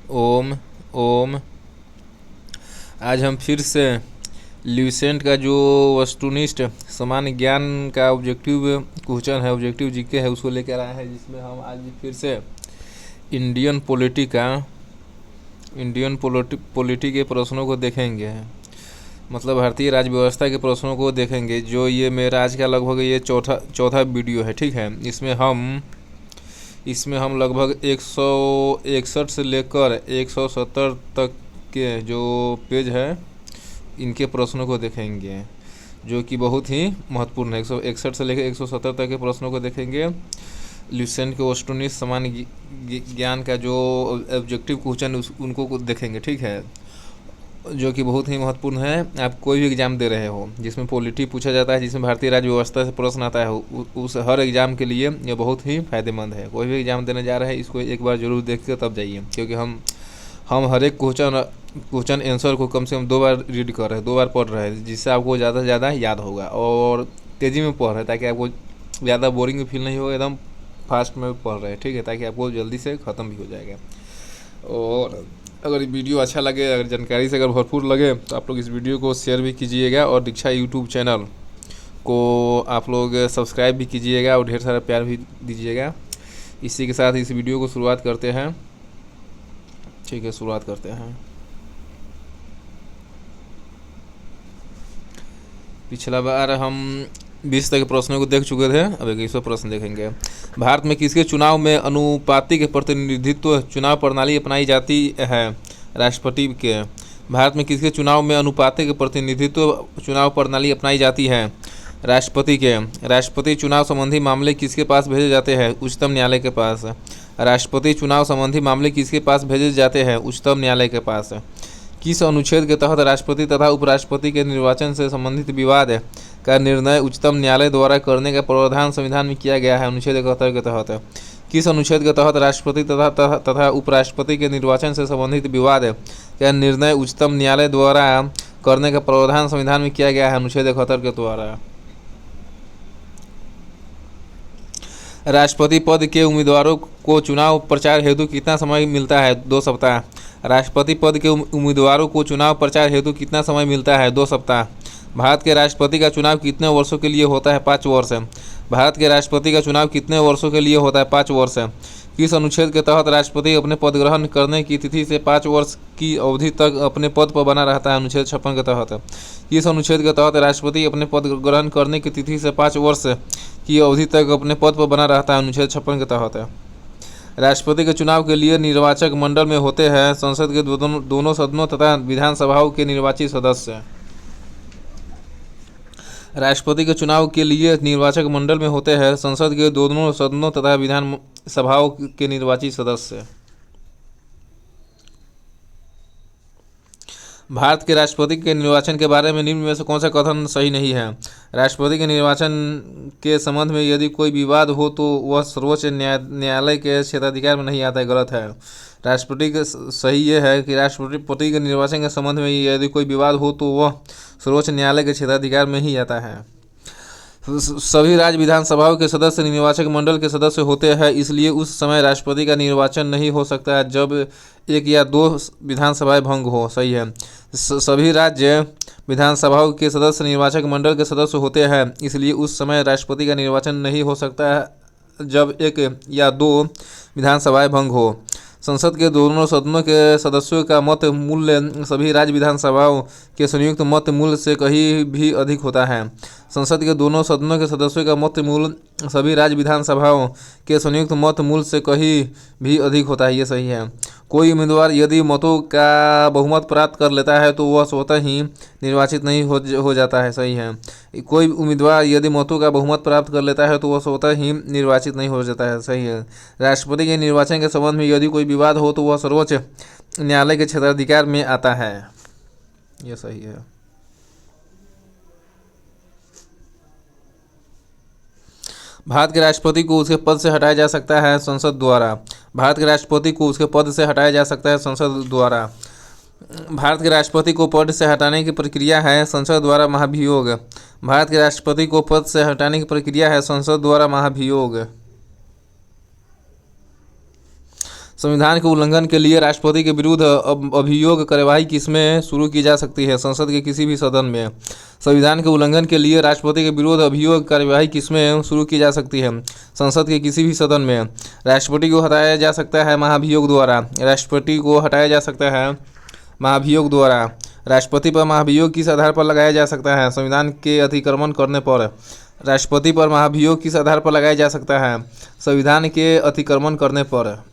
ओम ओम। आज हम फिर से ल्यूसेंट का जो वस्तुनिष्ठ सामान्य ज्ञान का ऑब्जेक्टिव क्वेश्चन है, ऑब्जेक्टिव जीके है, उसको लेकर आए हैं, जिसमें हम आज फिर से इंडियन पॉलिटी का पॉलिटी के प्रश्नों को देखेंगे। मतलब भारतीय राज्य व्यवस्था के प्रश्नों को देखेंगे। जो ये मेरा आज का लगभग ये चौथा वीडियो है, ठीक है। इसमें हम लगभग 161 से लेकर 170 तक के जो पेज है इनके प्रश्नों को देखेंगे, जो कि बहुत ही महत्वपूर्ण है। 161 से लेकर 170 तक के प्रश्नों को देखेंगे। ल्यूसेंट के वस्तुनिष्ठ सामान्य ज्ञान का जो ऑब्जेक्टिव क्वेश्चन उनको देखेंगे, ठीक है, जो कि बहुत ही महत्वपूर्ण है। आप कोई भी एग्ज़ाम दे रहे हो जिसमें पॉलिटी पूछा जाता है, जिसमें भारतीय राज्य व्यवस्था से प्रश्न आता है, उस हर एग्ज़ाम के लिए ये बहुत ही फ़ायदेमंद है। कोई भी एग्ज़ाम देने जा रहे हैं, इसको एक बार ज़रूर देख कर तब जाइए, क्योंकि हम हर एक क्वेश्चन आंसर को कम से कम 2 बार रीड कर रहे हैं, 2 बार पढ़ रहे हैं, जिससे आपको ज़्यादा से ज़्यादा याद होगा। और तेज़ी में पढ़ रहे हैं ताकि आपको ज़्यादा बोरिंग फील नहीं होगा, एकदम फास्ट में पढ़ रहे हैं, ठीक है, ताकि आपको जल्दी से ख़त्म भी हो जाएगा। और अगर वीडियो अच्छा लगे, अगर जानकारी से अगर भरपूर लगे, तो आप लोग इस वीडियो को शेयर भी कीजिएगा और दीक्षा यूट्यूब चैनल को आप लोग सब्सक्राइब भी कीजिएगा और ढेर सारा प्यार भी दीजिएगा। इसी के साथ इस वीडियो को शुरुआत करते हैं, ठीक है, शुरुआत करते हैं। पिछला बार हम 20 तक के प्रश्नों को देख चुके थे, अब 21वां प्रश्न देखेंगे। भारत में किसके चुनाव में अनुपातिक प्रतिनिधित्व चुनाव प्रणाली अपनाई जाती है? राष्ट्रपति के। भारत में किसके चुनाव में अनुपातिक प्रतिनिधित्व चुनाव प्रणाली अपनाई जाती है? राष्ट्रपति के। राष्ट्रपति चुनाव संबंधी मामले किसके पास भेजे जाते हैं? उच्चतम न्यायालय के पास। राष्ट्रपति चुनाव संबंधी मामले किसके पास भेजे जाते हैं? उच्चतम न्यायालय के पास। किस अनुच्छेद के तहत राष्ट्रपति तथा उपराष्ट्रपति के निर्वाचन से संबंधित विवाद का निर्णय उच्चतम न्यायालय द्वारा करने का प्रावधान संविधान में किया गया है? अनुच्छेद 71 के तहत। किस अनुच्छेद के तहत राष्ट्रपति तथा उपराष्ट्रपति के निर्वाचन से संबंधित विवाद का निर्णय उच्चतम न्यायालय द्वारा करने का प्रावधान संविधान में किया गया है? अनुच्छेद 71 के द्वारा। राष्ट्रपति पद के उम्मीदवारों को चुनाव प्रचार हेतु कितना समय मिलता है? 2 सप्ताह। राष्ट्रपति पद के उम्मीदवारों को चुनाव प्रचार हेतु कितना समय मिलता है? 2 सप्ताह। भारत के राष्ट्रपति का चुनाव कितने वर्षों के लिए होता है? 5 वर्ष। भारत के राष्ट्रपति का चुनाव कितने वर्षों के लिए होता है? 5 वर्ष। किस अनुच्छेद के तहत राष्ट्रपति अपने पद ग्रहण करने की तिथि से 5 वर्ष की अवधि तक अपने पद पर बना रहता है? अनुच्छेद 56 के तहत। किस अनुच्छेद के तहत राष्ट्रपति अपने पद ग्रहण करने की तिथि से 5 वर्ष की अवधि तक अपने पद पर बना रहता है? अनुच्छेद 56 के तहत। राष्ट्रपति के चुनाव के लिए निर्वाचक मंडल में होते हैं संसद के दोनों सदनों तथा विधानसभाओं के निर्वाचित सदस्य। राष्ट्रपति के चुनाव के लिए निर्वाचक मंडल में होते हैं संसद के दोनों सदनों तथा विधानसभाओं के निर्वाचित सदस्य। भारत के राष्ट्रपति के निर्वाचन के बारे में निम्न में से कौन सा कथन सही नहीं है? राष्ट्रपति के निर्वाचन के संबंध में यदि कोई विवाद हो तो वह सर्वोच्च न्यायालय के क्षेत्राधिकार में नहीं आता है। गलत है। राष्ट्रपति के सही ये है कि राष्ट्रपति के निर्वाचन के संबंध में यदि कोई विवाद हो तो वह सर्वोच्च न्यायालय के क्षेत्राधिकार में ही आता है। सभी राज्य विधानसभाओं के सदस्य निर्वाचक मंडल के सदस्य होते हैं, इसलिए उस समय राष्ट्रपति का निर्वाचन नहीं हो सकता है जब 1 या 2 विधानसभाएं भंग हो। सही है। सभी राज्य विधानसभाओं के सदस्य निर्वाचक मंडल के सदस्य होते हैं, इसलिए उस समय राष्ट्रपति का निर्वाचन नहीं हो सकता है जब 1 या 2 विधानसभाएं भंग हो। संसद के दोनों सदनों के सदस्यों का मत मूल्य सभी राज्य विधानसभाओं के संयुक्त मत मूल्य से कहीं भी अधिक होता है। संसद के दोनों सदनों के सदस्यों का मत मूल्य सभी राज्य विधानसभाओं के संयुक्त मत मूल्य से कहीं भी अधिक होता है। ये सही है। कोई उम्मीदवार यदि मतों का बहुमत प्राप्त कर लेता है तो वह स्वतः ही निर्वाचित नहीं हो जाता है। सही है। कोई उम्मीदवार यदि मतों का बहुमत प्राप्त कर लेता है तो वह स्वतः ही निर्वाचित नहीं हो जाता है। सही है। राष्ट्रपति के निर्वाचन के संबंध में यदि कोई विवाद हो तो वह सर्वोच्च न्यायालय के क्षेत्राधिकार में आता है। यह सही है। भारत के राष्ट्रपति को उसके पद से हटाया जा सकता है संसद द्वारा। भारत के राष्ट्रपति को उसके पद से हटाया जा सकता है संसद द्वारा। भारत के राष्ट्रपति को पद से हटाने की प्रक्रिया है संसद द्वारा महाभियोग। भारत के राष्ट्रपति को पद से हटाने की प्रक्रिया है संसद द्वारा महाभियोग। संविधान के उल्लंघन के लिए राष्ट्रपति के विरुद्ध अभियोग कार्यवाही किसमें शुरू की जा सकती है? संसद के किसी भी सदन में। संविधान के उल्लंघन के लिए राष्ट्रपति के विरुद्ध अभियोग कार्यवाही किसमें शुरू की जा सकती है? संसद के किसी भी सदन में। राष्ट्रपति को हटाया जा सकता है महाभियोग द्वारा। राष्ट्रपति को हटाया जा सकता है महाभियोग द्वारा। राष्ट्रपति पर महाभियोग किस आधार पर लगाया जा सकता है? संविधान के अतिक्रमण करने पर। राष्ट्रपति पर महाभियोग किस आधार पर लगाया जा सकता है? संविधान के अतिक्रमण करने पर।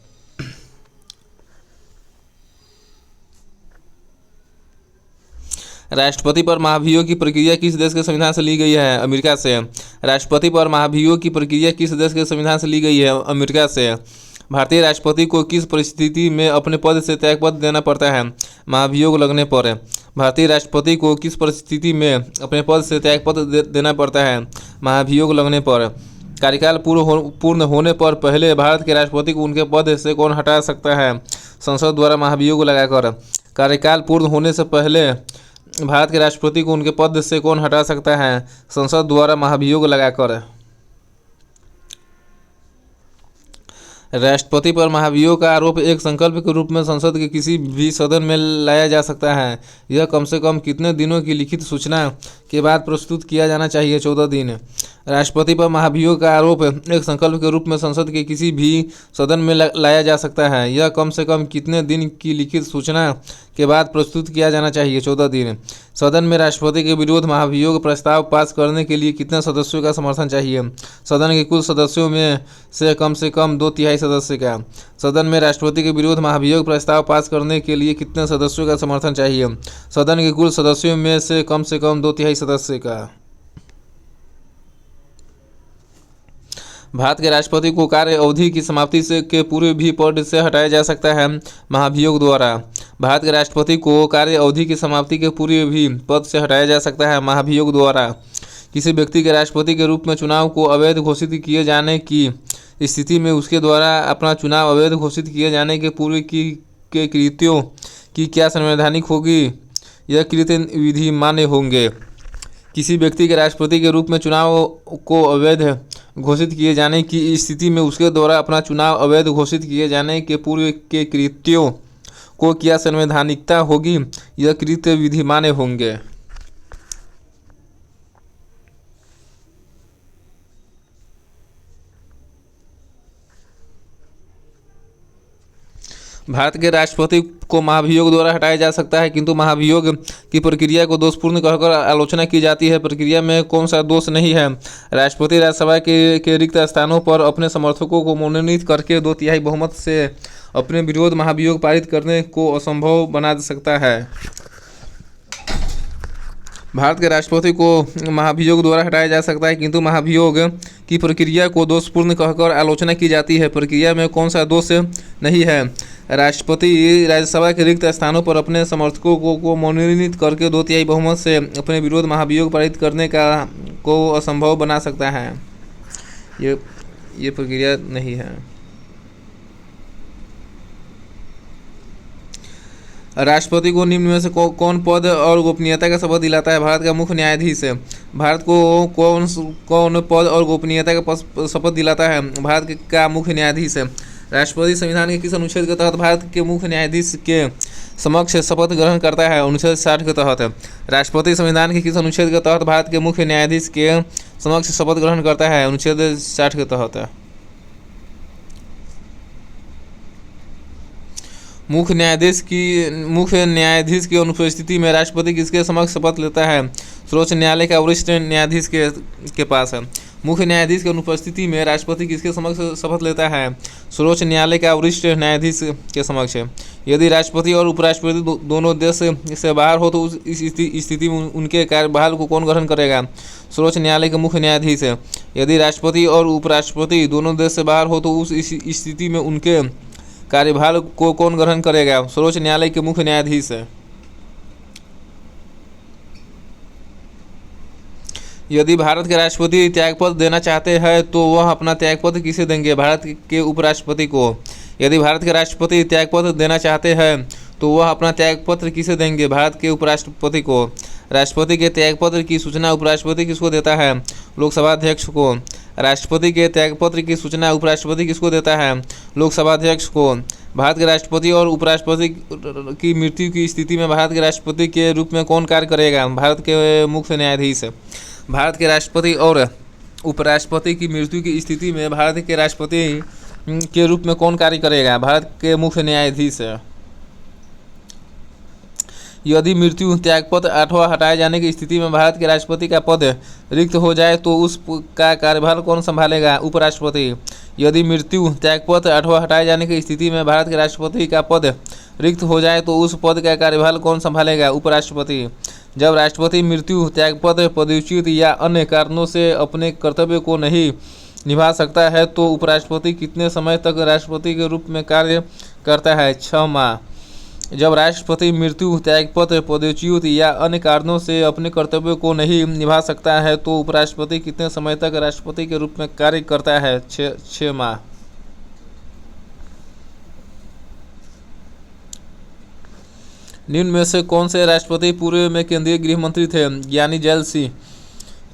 राष्ट्रपति पर महाभियोग की प्रक्रिया किस देश के संविधान से ली गई है? अमेरिका से। राष्ट्रपति पर महाभियोग की प्रक्रिया किस देश के संविधान से ली गई है? अमेरिका से। भारतीय राष्ट्रपति को किस परिस्थिति में अपने पद से त्यागपत्र देना पड़ता है? महाभियोग लगने पर। भारतीय राष्ट्रपति को किस परिस्थिति में अपने पद से त्यागपत्र देना पड़ता है? महाभियोग लगने पर। कार्यकाल पूर्ण होने पर पहले भारत के राष्ट्रपति को उनके पद से कौन हटा सकता है? संसद द्वारा महाभियोग लगाकर। कार्यकाल पूर्ण होने से पहले भारत के राष्ट्रपति को उनके पद से कौन हटा सकता है? संसद द्वारा महाभियोग लगाकर। राष्ट्रपति पर महाभियोग का आरोप एक संकल्प के रूप में संसद के किसी भी सदन में लाया जा सकता है। यह कम से कम कितने दिनों की लिखित सूचना के बाद प्रस्तुत किया जाना चाहिए? 14 दिन। राष्ट्रपति पर महाभियोग का आरोप एक संकल्प के रूप में संसद के किसी भी सदन में लाया जा सकता है। यह कम से कम कितने दिन की लिखित सूचना के बाद प्रस्तुत किया जाना चाहिए? 14 दिन। सदन में राष्ट्रपति के विरुद्ध महाभियोग प्रस्ताव पास करने के लिए कितने सदस्यों का समर्थन चाहिए? सदन के कुल सदस्यों में से कम 2/3 सदस्य का। सदन में राष्ट्रपति के विरुद्ध महाभियोग प्रस्ताव पास करने के लिए कितने सदस्यों का समर्थन चाहिए? सदन के कुल सदस्यों में से कम 2/3 सदस्य का। भारत के राष्ट्रपति को कार्य अवधि की समाप्ति से के पूर्व भी पद से हटाया जा सकता है महाभियोग द्वारा। भारत के राष्ट्रपति को कार्य अवधि की समाप्ति के पूर्व भी पद से हटाया जा सकता है महाभियोग द्वारा। किसी व्यक्ति के राष्ट्रपति के रूप में चुनाव को अवैध घोषित किए जाने की स्थिति में उसके द्वारा अपना चुनाव अवैध घोषित किए जाने के पूर्व के कृत्यों की क्या संवैधानिक होगी? यह कृत्य विधि मान्य होंगे। किसी व्यक्ति के राष्ट्रपति के रूप में चुनाव को अवैध घोषित किए जाने की स्थिति में उसके द्वारा अपना चुनाव अवैध घोषित किए जाने के पूर्व के कृत्यों को क्या संवैधानिकता होगी? यह कृत्य विधि मान्य होंगे। भारत के राष्ट्रपति को महाभियोग द्वारा हटाया जा सकता है, किंतु महाभियोग की प्रक्रिया को दोषपूर्ण कहकर आलोचना की जाती है। प्रक्रिया में कौन सा दोष नहीं है? राष्ट्रपति राज्यसभा के रिक्त स्थानों पर अपने समर्थकों को मनोनीत करके 2/3 बहुमत से अपने विरोध महाभियोग पारित करने को असंभव बना सकता है। भारत के राष्ट्रपति को महाभियोग द्वारा हटाया जा सकता है, किंतु महाभियोग की प्रक्रिया को दोषपूर्ण कहकर आलोचना की जाती है। प्रक्रिया में कौन सा दोष नहीं है? राष्ट्रपति राज्यसभा के रिक्त स्थानों पर अपने समर्थकों को मनोनीत करके 2/3 बहुमत से अपने विरोध महाभियोग पारित करने को असंभव बना सकता है। ये प्रक्रिया नहीं है। राष्ट्रपति को निम्न में से कौन पद और गोपनीयता का शपथ दिलाता है? भारत का मुख्य न्यायाधीश। भारत को कौन पद और गोपनीयता का शपथ दिलाता है? भारत का मुख्य न्यायाधीश। राष्ट्रपति संविधान के किस अनुच्छेद के तहत भारत के मुख्य न्यायाधीश के समक्ष शपथ ग्रहण करता है? अनुच्छेद 60 के तहत। राष्ट्रपति संविधान के किस अनुच्छेद के तहत भारत के मुख्य न्यायाधीश के समक्ष शपथ ग्रहण करता है? अनुच्छेद 60 के तहत। मुख्य न्यायाधीश की अनुपस्थिति में राष्ट्रपति किसके समक्ष शपथ लेता है? सर्वोच्च न्यायालय का वरिष्ठ न्यायाधीश के पास है। मुख्य न्यायाधीश की अनुपस्थिति में राष्ट्रपति किसके समक्ष शपथ लेता है? सर्वोच्च न्यायालय का वरिष्ठ न्यायाधीश के समक्ष। यदि राष्ट्रपति और उपराष्ट्रपति दोनों देश से बाहर हो तो इस स्थिति में उनके कार्यभार को कौन ग्रहण करेगा? सर्वोच्च न्यायालय के मुख्य न्यायाधीश। यदि राष्ट्रपति और उपराष्ट्रपति दोनों देश से बाहर हो तो उस स्थिति में उनके कार्यभार को कौन ग्रहण करेगा? सर्वोच्च न्यायालय के मुख्य न्यायाधीश। यदि भारत के राष्ट्रपति त्यागपत्र देना चाहते हैं तो वह अपना त्यागपत्र किसे देंगे? भारत के उपराष्ट्रपति को। यदि भारत के राष्ट्रपति त्यागपत्र देना चाहते हैं तो वह अपना त्यागपत्र किसे देंगे? भारत के उपराष्ट्रपति को। राष्ट्रपति के त्यागपत्र की सूचना उपराष्ट्रपति किसको देता है? लोकसभा अध्यक्ष को। राष्ट्रपति के त्यागपत्र की सूचना उपराष्ट्रपति किसको देता है? लोकसभा अध्यक्ष को। भारत के राष्ट्रपति और उपराष्ट्रपति की मृत्यु की स्थिति में भारत के राष्ट्रपति के रूप में कौन कार्य करेगा? भारत के मुख्य न्यायाधीश। भारत के राष्ट्रपति और उपराष्ट्रपति की मृत्यु की स्थिति में भारत के राष्ट्रपति के रूप में कौन कार्य करेगा? भारत के मुख्य न्यायाधीश। यदि मृत्यु त्यागपत्र अथवा हटाए जाने की स्थिति में भारत के राष्ट्रपति का पद रिक्त हो जाए तो उसका कार्यभार कौन संभालेगा? उपराष्ट्रपति। यदि मृत्यु त्यागपत्र अथवा हटाए जाने की स्थिति में भारत के राष्ट्रपति का पद रिक्त हो जाए तो उस पद का कार्यभार कौन संभालेगा? उपराष्ट्रपति। जब राष्ट्रपति मृत्यु त्यागपत्र पदच्युत या अन्य कारणों से अपने कर्तव्य को नहीं निभा सकता है तो उपराष्ट्रपति कितने समय तक राष्ट्रपति के रूप में कार्य करता है? 6 माह। जब राष्ट्रपति मृत्यु त्यागपत्र पदच्युत या अन्य कारणों से अपने कर्तव्य को नहीं निभा सकता है तो उपराष्ट्रपति कितने समय तक राष्ट्रपति के रूप में कार्य करता है? 6 माह। निम्न में से कौन से राष्ट्रपति पूर्व में केंद्रीय गृह मंत्री थे? ज्ञानी जैल सिंह।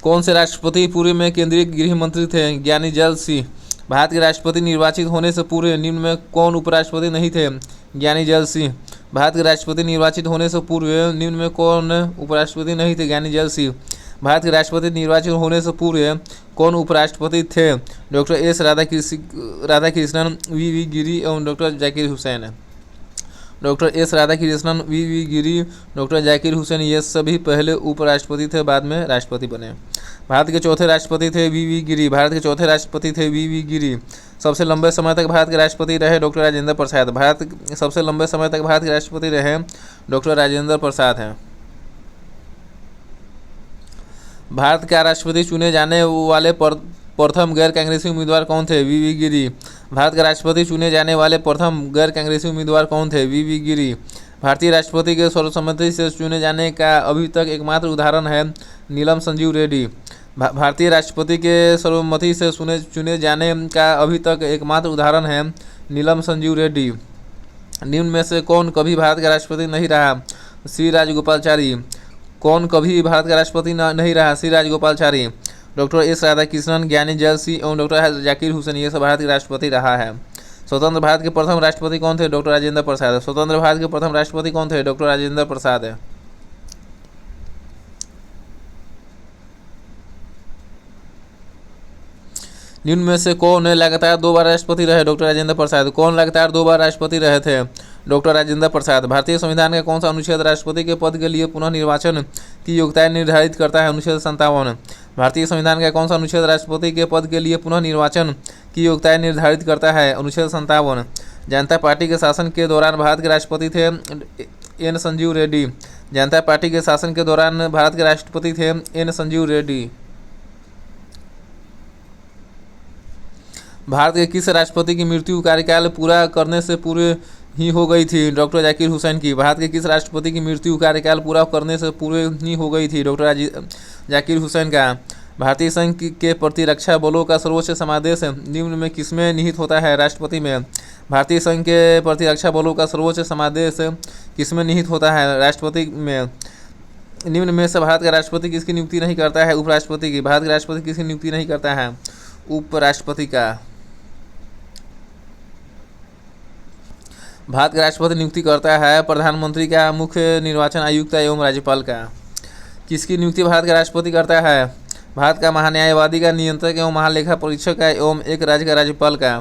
कौन से राष्ट्रपति पूर्व में केंद्रीय गृह मंत्री थे? ज्ञानी जैल सिंह। भारत के राष्ट्रपति निर्वाचित होने से पूर्व निम्न में कौन उपराष्ट्रपति नहीं थे? ज्ञानी जैल सिंह। भारत के राष्ट्रपति निर्वाचित होने से पूर्व निम्न में कौन उपराष्ट्रपति नहीं थे? ज्ञानी जैल सिंह। भारत के राष्ट्रपति निर्वाचित होने से पूर्व कौन उपराष्ट्रपति थे? Doctor S Radhakrishnan, V Giri एवं doctor Zakir Hussain. Doctor S Radhakrishnan, V Giri, doctor Zakir Hussain ये सभी पहले उपराष्ट्रपति थे, बाद में राष्ट्रपति बने। भारत के चौथे राष्ट्रपति थे वी गिरी। भारत के चौथे राष्ट्रपति थे वी गिरी। सबसे लंबे समय तक भारत के राष्ट्रपति रहे डॉक्टर राजेंद्र प्रसाद। सबसे लंबे समय तक भारत के राष्ट्रपति रहे डॉक्टर राजेंद्र प्रसाद हैं। भारत का राष्ट्रपति चुने जाने वाले प्रथम गैर कांग्रेसी उम्मीदवार कौन थे? वी गिरी। भारत का राष्ट्रपति चुने जाने वाले प्रथम गैर कांग्रेसी उम्मीदवार कौन थे? वी गिरी। भारतीय राष्ट्रपति के सर्वसम्मति से चुने जाने का अभी तक एकमात्र उदाहरण है नीलम संजीव रेड्डी। भारतीय राष्ट्रपति के सर्वसम्मति से चुने जाने का अभी तक एकमात्र उदाहरण है नीलम संजीव रेड्डी। निम्न में से कौन कभी भारत का राष्ट्रपति नहीं रहा? श्री राजगोपालाचारी। कौन कभी भारत का राष्ट्रपति नहीं रहा? श्री राजगोपालाचारी। डॉक्टर एस राधाकृष्णन, ज्ञानी जैल सिंह एवं डॉक्टर जाकिर हुसैन ये सब भारत के राष्ट्रपति रहा है। स्वतंत्र भारत के प्रथम राष्ट्रपति कौन थे? डॉक्टर राजेंद्र प्रसाद। स्वतंत्र भारत के प्रथम राष्ट्रपति कौन थे? डॉक्टर राजेंद्र प्रसाद है। निम्न में से कौन लगातार 2 बार राष्ट्रपति रहे? डॉक्टर राजेंद्र प्रसाद। कौन लगातार 2 बार राष्ट्रपति रहे थे? डॉक्टर राजेंद्र प्रसाद। भारतीय संविधान का कौन सा अनुच्छेद राष्ट्रपति के पद के लिए पुनः निर्वाचन की योग्यता निर्धारित करता है? अनुच्छेद 57। भारतीय संविधान का कौन सा अनुच्छेद राष्ट्रपति के पद के लिए पुनः निर्वाचन की योग्यता निर्धारित करता है? अनुच्छेद 57। जनता पार्टी के शासन के दौरान भारत के राष्ट्रपति थे एन संजीव रेड्डी। जनता पार्टी के शासन के दौरान भारत के राष्ट्रपति थे एन संजीव रेड्डी। भारत के किस राष्ट्रपति की मृत्यु कार्यकाल पूरा करने से पूर्व ही हो गई थी? डॉक्टर जाकिर हुसैन की। भारत के किस राष्ट्रपति की मृत्यु कार्यकाल पूरा करने से पूर्व ही हो गई थी? डॉक्टर जाकिर हुसैन का। भारतीय संघ के प्रतिरक्षा बलों का सर्वोच्च समादेश निम्न में किसमें निहित होता है? राष्ट्रपति में। भारतीय संघ के प्रतिरक्षा बलों का सर्वोच्च समादेश किसमें निहित होता है? राष्ट्रपति में। निम्न में से भारत का राष्ट्रपति किसकी नियुक्ति नहीं करता है? उपराष्ट्रपति की। भारत का राष्ट्रपति किसकी नियुक्ति नहीं करता है? उपराष्ट्रपति का। भारत का राष्ट्रपति नियुक्ति करता है प्रधानमंत्री का, मुख्य निर्वाचन आयुक्त एवं राज्यपाल का। किसकी नियुक्ति भारत का राष्ट्रपति करता है? भारत का महान्यायवादी का, नियंत्रक एवं महालेखा परीक्षक का एवं एक राज्य का राज्यपाल का।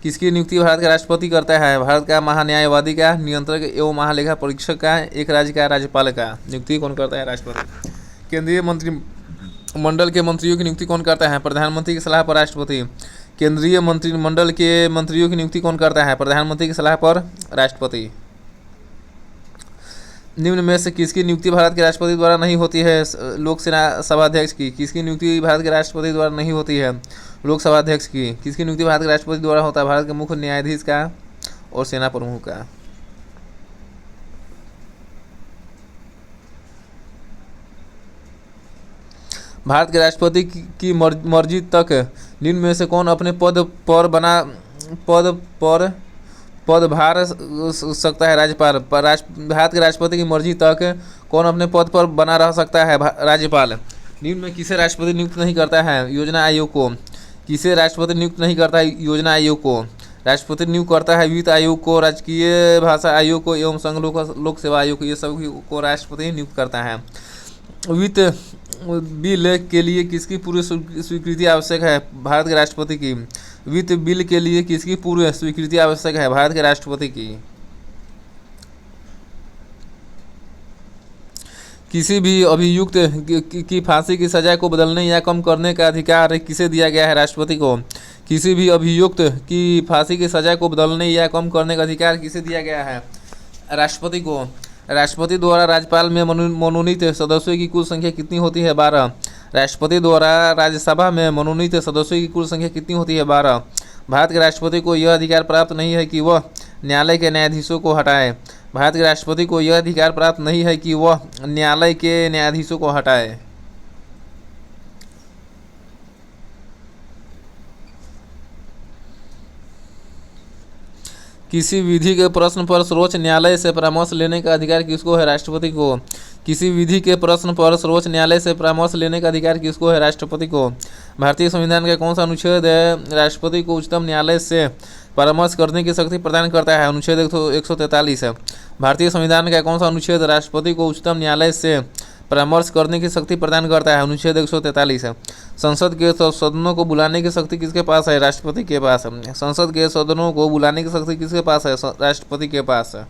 किसकी नियुक्ति भारत का राष्ट्रपति करता है? भारत का महान्यायवादी का, नियंत्रक एवं महालेखा परीक्षक का, एक राज्य का राज्यपाल का। नियुक्ति कौन करता है? राष्ट्रपति। केंद्रीय मंत्रिमंडल के मंत्रियों की नियुक्ति कौन करता है? प्रधानमंत्री की सलाह पर राष्ट्रपति। केंद्रीय मंत्रिमंडल के मंत्रियों की नियुक्ति कौन करता है? प्रधानमंत्री की सलाह पर राष्ट्रपति। निम्न में से किसकी नियुक्ति भारत के राष्ट्रपति द्वारा नहीं होती है? लोकसेना सभाध्यक्ष की। किसकी नियुक्ति भारत के राष्ट्रपति द्वारा नहीं होती है? लोकसभा अध्यक्ष की। किसकी नियुक्ति भारत के राष्ट्रपति द्वारा होता है? भारत के मुख्य न्यायाधीश का और सेना प्रमुख का। भारत के राष्ट्रपति की मर्जी तक निम्न में से कौन अपने पदभार सकता है? राज्यपाल। भारत के राष्ट्रपति की मर्जी तक कौन अपने पद पर बना रह सकता है? राज्यपाल। निम्न में किसे राष्ट्रपति नियुक्त नहीं करता है? योजना आयोग को। किसे राष्ट्रपति नियुक्त नहीं करता है? योजना आयोग को। राष्ट्रपति नियुक्त करता है वित्त आयोग को, राजकीय भाषा आयोग को एवं संघ लोक सेवा आयोग को, ये सब को राष्ट्रपति नियुक्त करता है। वित्त बिल के लिए किसकी पूर्व स्वीकृति आवश्यक है? भारत के राष्ट्रपति की। वित्त बिल के लिए किसकी पूर्व स्वीकृति आवश्यक है? भारत के राष्ट्रपति की। किसी भी अभियुक्त की फांसी की सजा को बदलने या कम करने का अधिकार किसे दिया गया है? राष्ट्रपति को। किसी भी अभियुक्त की फांसी की सजा को बदलने या कम करने का अधिकार किसे दिया गया है? राष्ट्रपति को। राष्ट्रपति द्वारा राज्यपाल में मनोनीत सदस्यों की कुल संख्या कितनी होती है? 12। राष्ट्रपति द्वारा राज्यसभा में मनोनीत सदस्यों की कुल संख्या कितनी होती है? 12। भारत के राष्ट्रपति को यह अधिकार प्राप्त नहीं है कि वह न्यायालय के न्यायाधीशों को हटाए। भारत के राष्ट्रपति को यह अधिकार प्राप्त नहीं है कि वह न्यायालय के न्यायाधीशों को हटाए। किसी विधि के प्रश्न पर सर्वोच्च न्यायालय से परामर्श लेने का अधिकार किसको है? राष्ट्रपति को। किसी विधि के प्रश्न पर सर्वोच्च न्यायालय से परामर्श लेने का अधिकार किसको है? राष्ट्रपति को। भारतीय संविधान का कौन सा अनुच्छेद राष्ट्रपति को उच्चतम न्यायालय से परामर्श करने की शक्ति प्रदान करता है? अनुच्छेद 143 है। भारतीय संविधान का कौन सा अनुच्छेद राष्ट्रपति को उच्चतम न्यायालय से परामर्श करने की शक्ति प्रदान करता है? अनुच्छेद 143 है। संसद के सदनों को बुलाने की शक्ति किसके पास है? राष्ट्रपति के पास है। संसद के सदनों को बुलाने की शक्ति किसके पास है? राष्ट्रपति के पास है।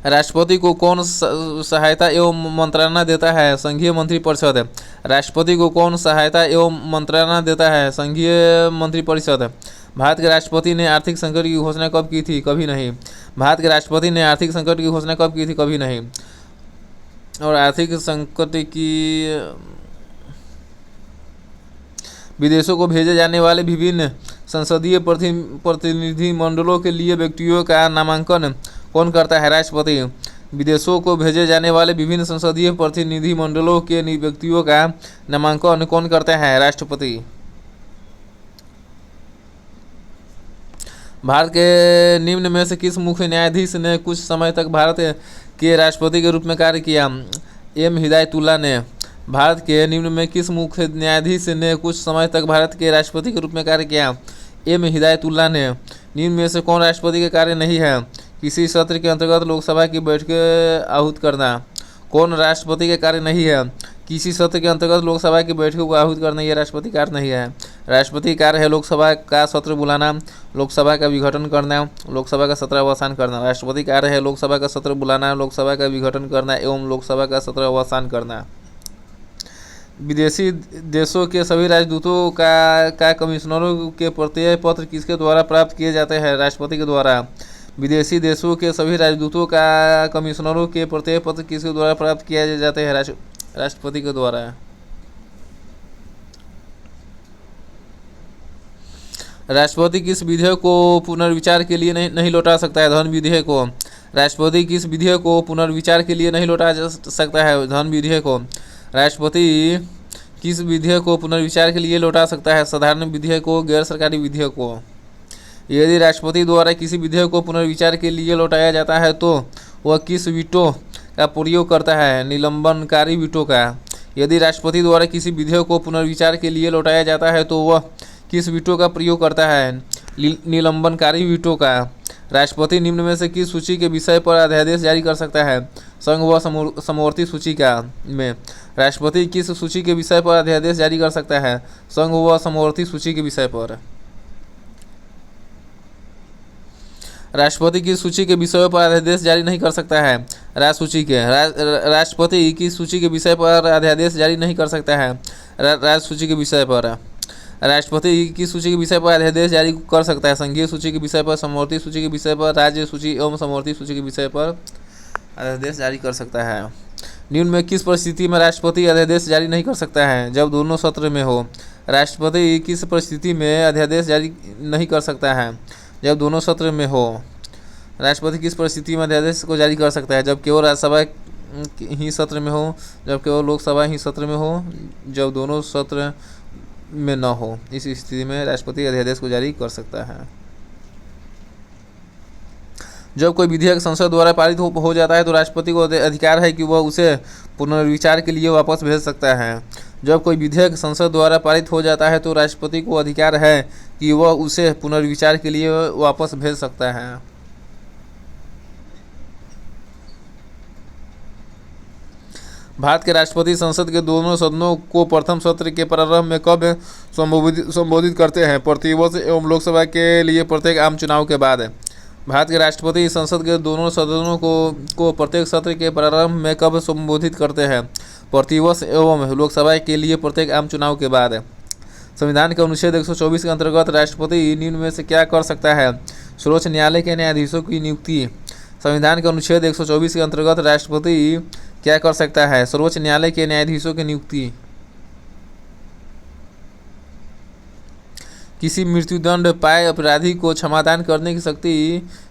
राष्ट्रपति को कौन सहायता एवं मंत्रणा देता है? संघीय मंत्रिपरिषद। राष्ट्रपति को कौन सहायता एवं मंत्रणा देता है? संघीय मंत्रिपरिषद। भारत के राष्ट्रपति ने आर्थिक संकट की घोषणा कब की थी? कभी नहीं। भारत के राष्ट्रपति ने आर्थिक संकट की घोषणा कब की थी? कभी नहीं। और आर्थिक संकट की विदेशों को भेजे जाने वाले विभिन्न संसदीय प्रतिनिधि मंडलों के लिए व्यक्तियों का नामांकन कौन करता है? राष्ट्रपति। विदेशों को भेजे जाने वाले विभिन्न संसदीय प्रतिनिधि मंडलों के व्यक्तियों का नामांकन कौन करता है? राष्ट्रपति। भारत के निम्न में से किस मुख्य न्यायाधीश ने कुछ समय तक भारत के राष्ट्रपति के रूप में कार्य किया? एम हिदायतुल्ला ने। भारत के निम्न में किस मुख्य न्यायाधीश ने कुछ समय तक भारत के राष्ट्रपति के रूप में कार्य किया? एम हिदायतुल्ला ने। निम्न में से कौन राष्ट्रपति के कार्य नहीं है? किसी सत्र के अंतर्गत लोकसभा की बैठकें आहूत करना। कौन राष्ट्रपति के कार्य नहीं है? किसी सत्र के अंतर्गत लोकसभा की बैठकों को आहूत करना, यह राष्ट्रपति कार्य नहीं है। राष्ट्रपति कार्य है लोकसभा का सत्र बुलाना, लोकसभा का विघटन करना, लोकसभा का सत्र अवसान करना। राष्ट्रपति कार्य है लोकसभा का सत्र बुलाना, लोकसभा का विघटन करना एवं लोकसभा का सत्र अवसान करना। विदेशी देशों के सभी राजदूतों का कमिश्नरों के प्रत्यय पत्र किसके द्वारा प्राप्त किए जाते हैं? राष्ट्रपति के द्वारा। विदेशी देशों के सभी राजदूतों का कमिश्नरों के प्रत्यय पत्र किसके द्वारा प्राप्त किए जाते हैं? राष्ट्रपति के द्वारा। राष्ट्रपति किस विधेयक को पुनर्विचार के लिए नहीं लौटा सकता है? धन विधेयक को। राष्ट्रपति किस विधेयक को पुनर्विचार के लिए नहीं लौटा सकता है? धन विधेयक को। राष्ट्रपति किस विधेयक को पुनर्विचार के लिए लौटा सकता है? साधारण विधेयक को, गैर सरकारी विधेयक को। यदि राष्ट्रपति द्वारा किसी विधेयक को पुनर्विचार के लिए लौटाया जाता है तो वह किस वीटो का प्रयोग करता है? निलंबनकारी वीटो का। यदि राष्ट्रपति द्वारा किसी विधेयक को पुनर्विचार के लिए लौटाया जाता है तो वह किस वीटो का प्रयोग करता है? निलंबनकारी वीटो का। राष्ट्रपति निम्न में से किस सूची के विषय पर अध्यादेश जारी कर सकता है? संघ व समवर्ती सूची का में। राष्ट्रपति किस सूची के विषय पर अध्यादेश जारी कर सकता है? संघ व समवर्ती सूची के विषय पर। राष्ट्रपति की सूची के विषयों पर अध्यादेश जारी नहीं कर सकता है? राजसूची के। राष्ट्रपति की सूची के विषय पर अध्यादेश जारी नहीं कर सकता है? राजसूची के विषय पर। राष्ट्रपति की सूची के विषय पर अध्यादेश जारी कर सकता है? संघीय सूची के विषय पर, समवर्ती सूची के विषय पर, राज्य सूची एवं समवर्ती सूची के विषय पर अध्यादेश जारी कर सकता है। निम्न में किस परिस्थिति में राष्ट्रपति अध्यादेश जारी नहीं कर सकता है? जब दोनों सत्र में हो। राष्ट्रपति किस परिस्थिति में अध्यादेश जारी नहीं कर सकता है? जब दोनों सत्र में हो। राष्ट्रपति किस परिस्थिति में अध्यादेश को जारी कर सकता है? जब केवल राज्यसभा ही सत्र में हो, जब केवल लोकसभा ही सत्र में हो, जब दोनों सत्र में न हो। इस स्थिति में राष्ट्रपति अध्यादेश को जारी कर सकता है। जब कोई विधेयक संसद द्वारा पारित हो जाता है तो राष्ट्रपति को अधिकार है कि वह उसे पुनर्विचार के लिए वापस भेज सकता है। जब कोई विधेयक संसद द्वारा पारित हो जाता है तो राष्ट्रपति को अधिकार है कि वह उसे पुनर्विचार के लिए वापस भेज सकता है। भारत के राष्ट्रपति संसद के दोनों सदनों को प्रथम सत्र के प्रारंभ में कब संबोधित करते हैं? प्रतिवर्ष एवं लोकसभा के लिए प्रत्येक आम चुनाव के बाद। भारत के राष्ट्रपति संसद के दोनों सदनों को प्रत्येक सत्र के प्रारंभ में कब संबोधित करते हैं? प्रतिवर्ष एवं लोकसभा के लिए प्रत्येक आम चुनाव के बाद। संविधान के अनुच्छेद 124 के अंतर्गत राष्ट्रपति निम्न में से क्या कर सकता है? सर्वोच्च न्यायालय के न्यायाधीशों की नियुक्ति। संविधान के अनुच्छेद 124 के अंतर्गत राष्ट्रपति क्या कर सकता है? सर्वोच्च न्यायालय के न्यायाधीशों की नियुक्ति। किसी मृत्युदंड पाए अपराधी को क्षमादान करने की शक्ति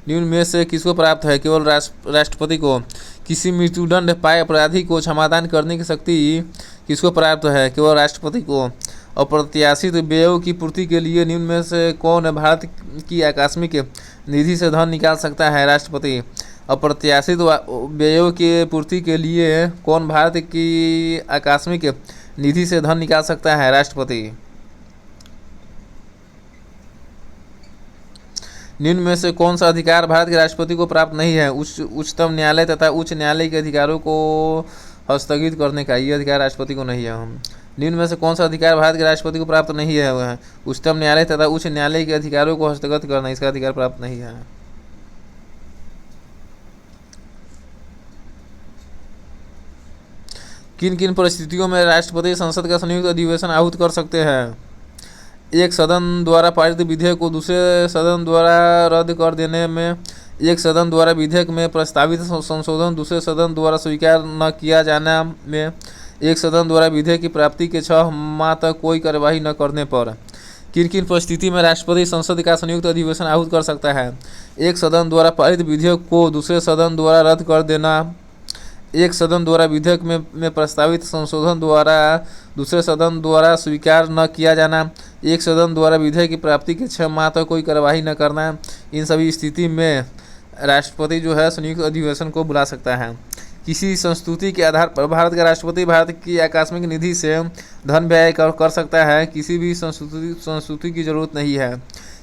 निम्न में से किसको प्राप्त है? केवल राष्ट्रपति को। किसी मृत्युदंड पाए अपराधी को क्षमादान करने की शक्ति किसको प्राप्त है? केवल राष्ट्रपति को। अप्रत्याशित व्ययों की पूर्ति के लिए निम्न में से कौन भारत की आकस्मिक निधि से धन निकाल सकता है? राष्ट्रपति। अप्रत्याशित व्ययों की पूर्ति के लिए कौन भारत की आकस्मिक निधि से धन निकाल सकता है? राष्ट्रपति। निम्न में से कौन सा अधिकार भारत के राष्ट्रपति को प्राप्त नहीं है? उच्चतम न्यायालय तथा उच्च न्यायालय के अधिकारों को हस्तगित करने का। ये अधिकार राष्ट्रपति को नहीं है। निम्न में से कौन सा अधिकार भारत के राष्ट्रपति को प्राप्त नहीं है? वह उच्चतम न्यायालय तथा उच्च न्यायालय के अधिकारों को हस्तगत करना। इसका अधिकार प्राप्त नहीं है। किन किन परिस्थितियों में राष्ट्रपति संसद का संयुक्त अधिवेशन आहूत कर सकते हैं? एक सदन द्वारा पारित विधेयक को दूसरे सदन द्वारा रद्द कर देने में, एक सदन द्वारा विधेयक में प्रस्तावित संशोधन दूसरे सदन द्वारा स्वीकार न किया जाना में, एक सदन द्वारा विधेयक की प्राप्ति के 6 माह तक कोई कार्यवाही न करने पर। किन किन परिस्थिति में राष्ट्रपति संसद का संयुक्त अधिवेशन आहूत कर सकता है? एक सदन द्वारा पारित विधेयक को दूसरे सदन द्वारा रद्द कर देना, एक सदन द्वारा विधेयक में प्रस्तावित संशोधन द्वारा दूसरे सदन द्वारा स्वीकार न किया जाना, एक सदन द्वारा विधेयक की प्राप्ति के 6 माह तक कोई कार्यवाही न करना। इन सभी स्थिति में राष्ट्रपति जो है संयुक्त अधिवेशन को बुला सकता है। किसी संस्तुति के आधार पर भारत का राष्ट्रपति भारत की आकस्मिक निधि से धन व्यय कर सकता है। किसी भी संस्तुति की जरूरत नहीं है।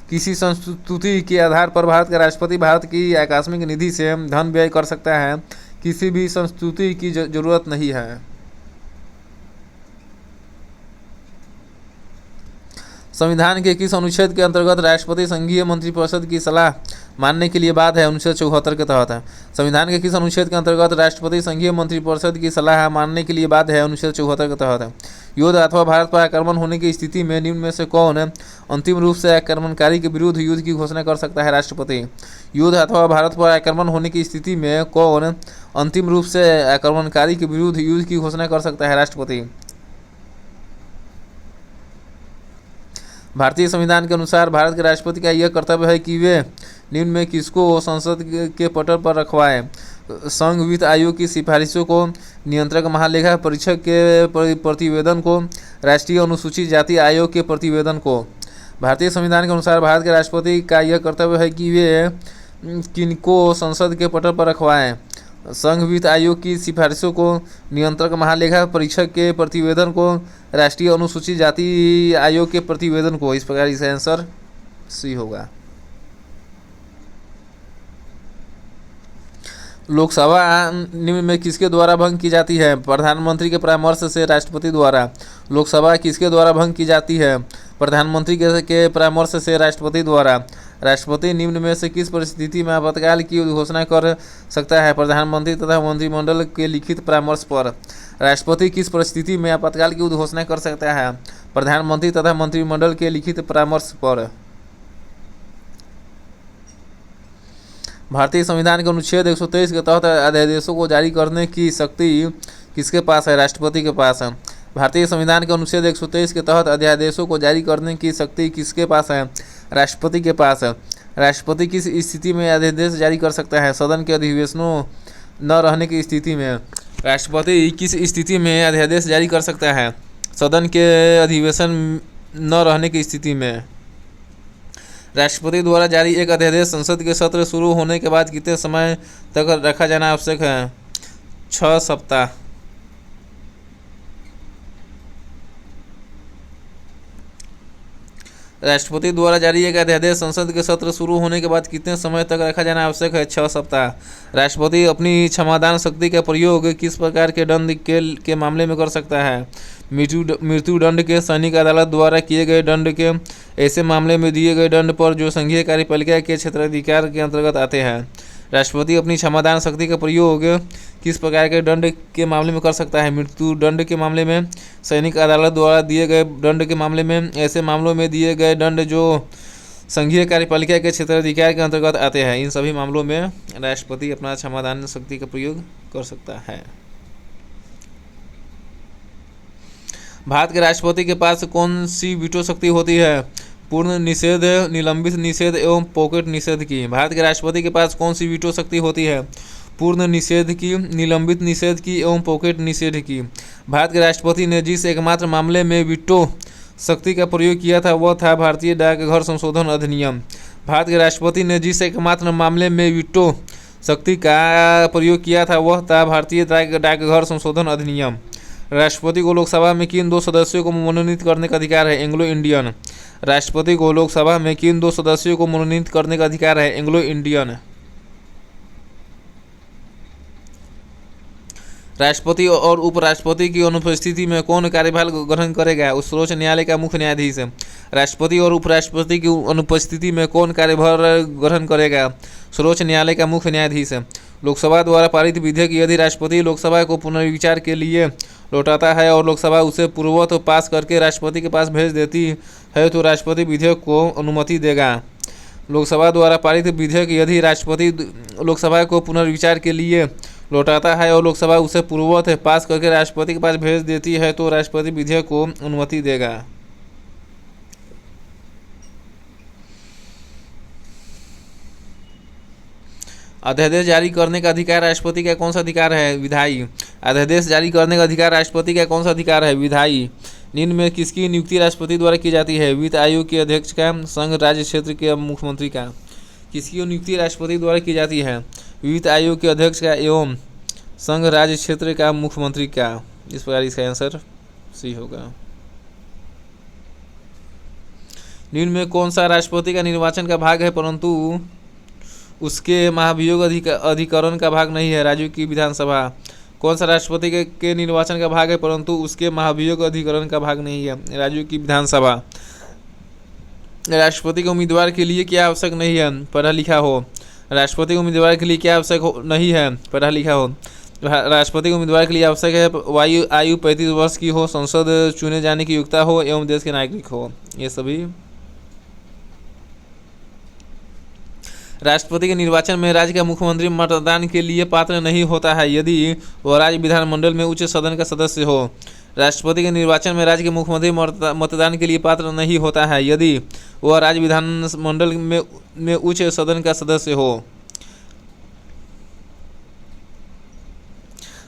किसी संस्तुति के आधार पर भारत का राष्ट्रपति भारत की आकस्मिक निधि से धन व्यय कर सकता है। किसी भी संस्तुति की जरूरत नहीं है। संविधान के किस अनुच्छेद के अंतर्गत राष्ट्रपति संघीय मंत्रिपरिषद की सलाह मानने के लिए बाध्य है? अनुच्छेद 74 के तहत है। संविधान के किस अनुच्छेद के अंतर्गत राष्ट्रपति संघीय मंत्रिपरिषद की सलाह मानने के लिए बाध्य है? अनुच्छेद 74 के तहत है। युद्ध अथवा भारत पर आक्रमण होने की स्थिति में निम्न में से कौन अंतिम रूप से आक्रमणकारी के विरुद्ध युद्ध की घोषणा कर सकता है? राष्ट्रपति। युद्ध अथवा भारत पर आक्रमण होने की स्थिति में कौन अंतिम रूप से आक्रमणकारी के विरुद्ध युद्ध की घोषणा कर सकता है? राष्ट्रपति। भारतीय संविधान के अनुसार भारत के राष्ट्रपति का यह कर्तव्य है कि वे निम्न में किसको संसद के पटल पर रखवाएं? संघ वित्त आयोग की सिफारिशों को, नियंत्रक महालेखा परीक्षक के प्रतिवेदन को, राष्ट्रीय अनुसूचित जाति आयोग के प्रतिवेदन को। भारतीय संविधान के अनुसार भारत के राष्ट्रपति का यह कर्तव्य है कि वे किनको संसद के पटल पर रखवाएं? संघ वित्त आयोग की सिफारिशों को, नियंत्रक महालेखा परीक्षक के प्रतिवेदन को, राष्ट्रीय अनुसूचित जाति आयोग के प्रतिवेदन को। इस प्रकार इसका आंसर सी होगा। लोकसभा निम्न में किसके द्वारा भंग की जाती है? प्रधानमंत्री के परामर्श से राष्ट्रपति द्वारा। लोकसभा किसके द्वारा भंग की जाती है? प्रधानमंत्री के परामर्श से राष्ट्रपति द्वारा। राष्ट्रपति निम्न में से किस परिस्थिति में आपातकाल की घोषणा कर सकता है? प्रधानमंत्री तथा मंत्रिमंडल के लिखित परामर्श पर। राष्ट्रपति किस परिस्थिति में आपातकाल की घोषणा कर सकता है? प्रधानमंत्री तथा मंत्रिमंडल के लिखित परामर्श पर। भारतीय संविधान के अनुच्छेद 123 के तहत अध्यादेशों को जारी करने की शक्ति किसके पास है? राष्ट्रपति के पास है। भारतीय संविधान के अनुच्छेद 123 के तहत अध्यादेशों को जारी करने की शक्ति किसके पास है? राष्ट्रपति के पास है। राष्ट्रपति किस स्थिति में अध्यादेश जारी कर सकता है? सदन के अधिवेशनों न रहने की स्थिति में। राष्ट्रपति किस स्थिति में अध्यादेश जारी कर सकता है? सदन के अधिवेशन न रहने की स्थिति में। राष्ट्रपति द्वारा जारी एक अध्यादेश संसद के सत्र शुरू होने के बाद कितने समय तक रखा जाना आवश्यक है? 6 सप्ताह। राष्ट्रपति द्वारा जारी एक अध्यादेश संसद के सत्र शुरू होने के बाद कितने समय तक रखा जाना आवश्यक है? 6 सप्ताह। राष्ट्रपति अपनी क्षमादान शक्ति का प्रयोग किस प्रकार के दंड के मामले में कर सकता है? मृत्युदंड के, सैनिक अदालत द्वारा किए गए दंड के, ऐसे मामले में दिए गए दंड पर जो संघीय कार्यपालिका के क्षेत्राधिकार के अंतर्गत आते हैं। राष्ट्रपति अपनी क्षमादान शक्ति का प्रयोग किस प्रकार के दंड के मामले में कर सकता है? मृत्युदंड के मामले में, सैनिक अदालत द्वारा दिए गए दंड के मामले में, ऐसे मामलों में दिए गए दंड जो संघीय कार्यपालिका के क्षेत्राधिकार के अंतर्गत आते हैं। इन सभी मामलों में राष्ट्रपति अपना क्षमादान शक्ति का प्रयोग कर सकता है। भारत के राष्ट्रपति के पास कौन सी वीटो शक्ति होती है? पूर्ण निषेध, निलंबित निषेध एवं पॉकेट निषेध की। भारत के राष्ट्रपति के पास कौन सी वीटो शक्ति होती है? पूर्ण निषेध की, निलंबित निषेध की एवं पॉकेट निषेध की। भारत के राष्ट्रपति ने जिस एकमात्र मामले में वीटो शक्ति का प्रयोग किया था वह था भारतीय डाकघर संशोधन अधिनियम। भारत के राष्ट्रपति ने जिस एकमात्र मामले में वीटो शक्ति का प्रयोग किया था वह था भारतीय डाकघर संशोधन अधिनियम। राष्ट्रपति को लोकसभा में किन 2 सदस्यों को मनोनीत करने का अधिकार है? Anglo Indian. राष्ट्रपति को लोकसभा में किन 2 सदस्यों को मनोनीत करने का अधिकार है? Anglo Indian. राष्ट्रपति और उपराष्ट्रपति की अनुपस्थिति में कौन कार्यभार ग्रहण करेगा? सर्वोच्च न्यायालय का मुख्य न्यायाधीश। राष्ट्रपति और उपराष्ट्रपति की अनुपस्थिति में कौन कार्यभार ग्रहण करेगा? सर्वोच्च न्यायालय का मुख्य न्यायाधीश। लोकसभा द्वारा पारित विधेयक यदि राष्ट्रपति लोकसभा को पुनर्विचार के लिए लौटाता है और लोकसभा उसे पूर्ववत पास करके राष्ट्रपति के पास भेज देती है तो राष्ट्रपति विधेयक को अनुमति देगा। लोकसभा द्वारा पारित विधेयक यदि राष्ट्रपति लोकसभा को पुनर्विचार के लिए लौटाता है और लोकसभा उसे पूर्ववत पास करके राष्ट्रपति के पास भेज देती है तो राष्ट्रपति विधेयक को अनुमति देगा। अध्यादेश जारी करने का अधिकार राष्ट्रपति का कौन सा अधिकार है? विधायी। अध्यादेश जारी करने का अधिकार राष्ट्रपति का कौन सा अधिकार है? विधायी। निम्न में किसकी नियुक्ति राष्ट्रपति द्वारा की जाती है? वित्त आयोग के अध्यक्ष का, संघ राज्य क्षेत्र के मुख्यमंत्री का। किसकी नियुक्ति राष्ट्रपति द्वारा की जाती है? वित्त आयोग के अध्यक्ष का एवं संघ राज्य क्षेत्र का मुख्यमंत्री का। इस प्रकार इसका आंसर सी होगा। निम्न में कौन सा राष्ट्रपति का निर्वाचन का भाग है परंतु उसके महाभियोग अधिकरण का भाग नहीं है? राज्यों की विधानसभा। कौन सा राष्ट्रपति के निर्वाचन का भाग है परंतु उसके महाभियोग अधिकरण का भाग नहीं है? राज्यों की विधानसभा। राष्ट्रपति के उम्मीदवार के लिए क्या आवश्यक नहीं है? पढ़ा लिखा हो। राष्ट्रपति के उम्मीदवार के लिए क्या आवश्यक नहीं है? पढ़ा लिखा हो। राष्ट्रपति के उम्मीदवार के लिए आवश्यक है आयु 35 वर्ष की हो, संसद चुने जाने की योग्यता हो एवं देश के नागरिक हो। ये सभी। राष्ट्रपति के निर्वाचन में राज्य का मुख्यमंत्री मतदान के लिए पात्र नहीं होता है यदि वह राज्य विधानमंडल में उच्च सदन का सदस्य हो। राष्ट्रपति के निर्वाचन में राज्य के मुख्यमंत्री मतदान के लिए पात्र नहीं होता है यदि वह राज्य विधानमंडल में उच्च सदन का सदस्य हो।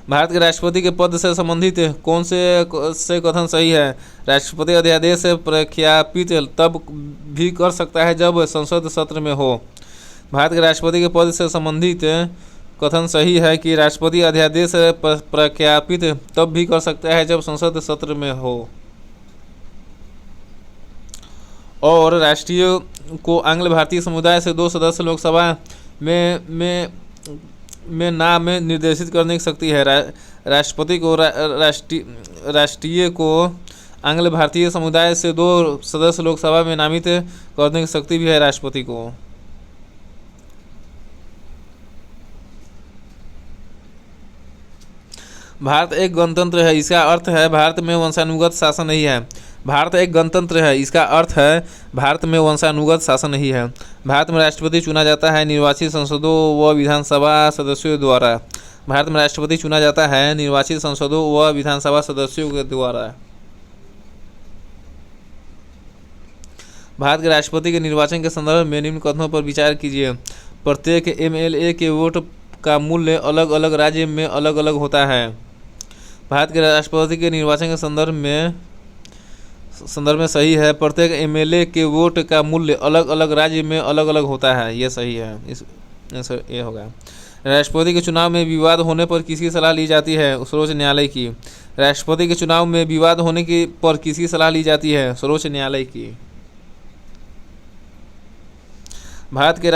भारत के राष्ट्रपति के पद से संबंधित कौन से कथन सही है? राष्ट्रपति अध्यादेश प्रख्यापित तब भी कर सकता है जब संसद सत्र में हो। भारत के राष्ट्रपति के पद से संबंधित कथन सही है कि राष्ट्रपति अध्यादेश प्रख्यापित तब भी कर सकता है जब संसद सत्र में हो। और राष्ट्रीय को आंग्ल भारतीय समुदाय से 2 सदस्य लोकसभा में नाम निर्देशित करने की शक्ति है। राष्ट्रपति को राष्ट्रीय को आंग्ल भारतीय समुदाय से 2 सदस्य लोकसभा में नामित करने की शक्ति भी है राष्ट्रपति को। भारत एक गणतंत्र है, इसका अर्थ है भारत में वंशानुगत शासन नहीं है। भारत एक गणतंत्र है, इसका अर्थ है भारत में वंशानुगत शासन नहीं है। भारत में राष्ट्रपति चुना जाता है निर्वाचित संसदों व विधानसभा सदस्यों द्वारा। भारत में राष्ट्रपति चुना जाता है निर्वाचित संसदों व विधानसभा सदस्यों के द्वारा। भारत के राष्ट्रपति के निर्वाचन के संदर्भ में निम्न कथनों पर विचार कीजिए। प्रत्येक MLA के वोट का मूल्य अलग अलग राज्य में अलग अलग होता है। भारत के राष्ट्रपति के निर्वाचन के संदर्भ में संदर्भ में सही है। प्रत्येक एमएलए के वोट का मूल्य अलग अलग राज्य में अलग अलग होता है, ये सही है। ये होगा। राष्ट्रपति के चुनाव में विवाद होने पर किसकी सलाह ली जाती है? सर्वोच्च न्यायालय की। राष्ट्रपति के चुनाव में विवाद होने की पर किसकी सलाह ली जाती है? सर्वोच्च न्यायालय की। भारत के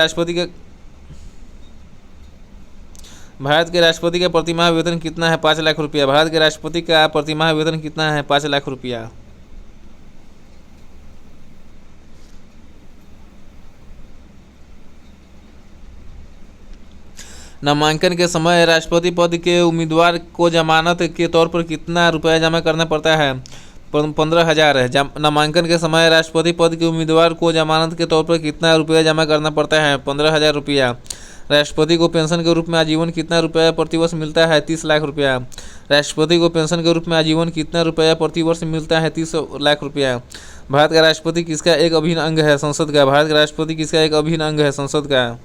राष्ट्रपति का प्रतिमाह वेतन कितना है? 5 लाख रुपया। भारत के राष्ट्रपति का प्रतिमाह वेतन कितना है? 5 लाख रुपया। नामांकन के समय राष्ट्रपति पद के उम्मीदवार को जमानत के तौर पर कितना रुपया जमा करना पड़ता है? 15,000 है। नामांकन के समय राष्ट्रपति पद के उम्मीदवार को जमानत के तौर पर कितना रुपया जमा करना पड़ता है? 15,000 रुपया। राष्ट्रपति को पेंशन के रूप में आजीवन कितना रुपया प्रतिवर्ष मिलता है? 30 लाख रुपया। राष्ट्रपति को पेंशन के रूप में आजीवन कितना रुपया प्रतिवर्ष मिलता है? 30 लाख रुपया। भारत का राष्ट्रपति किसका एक अभिन्न अंग है? संसद का। भारत का राष्ट्रपति किसका एक अभिन्न अंग है? संसद का।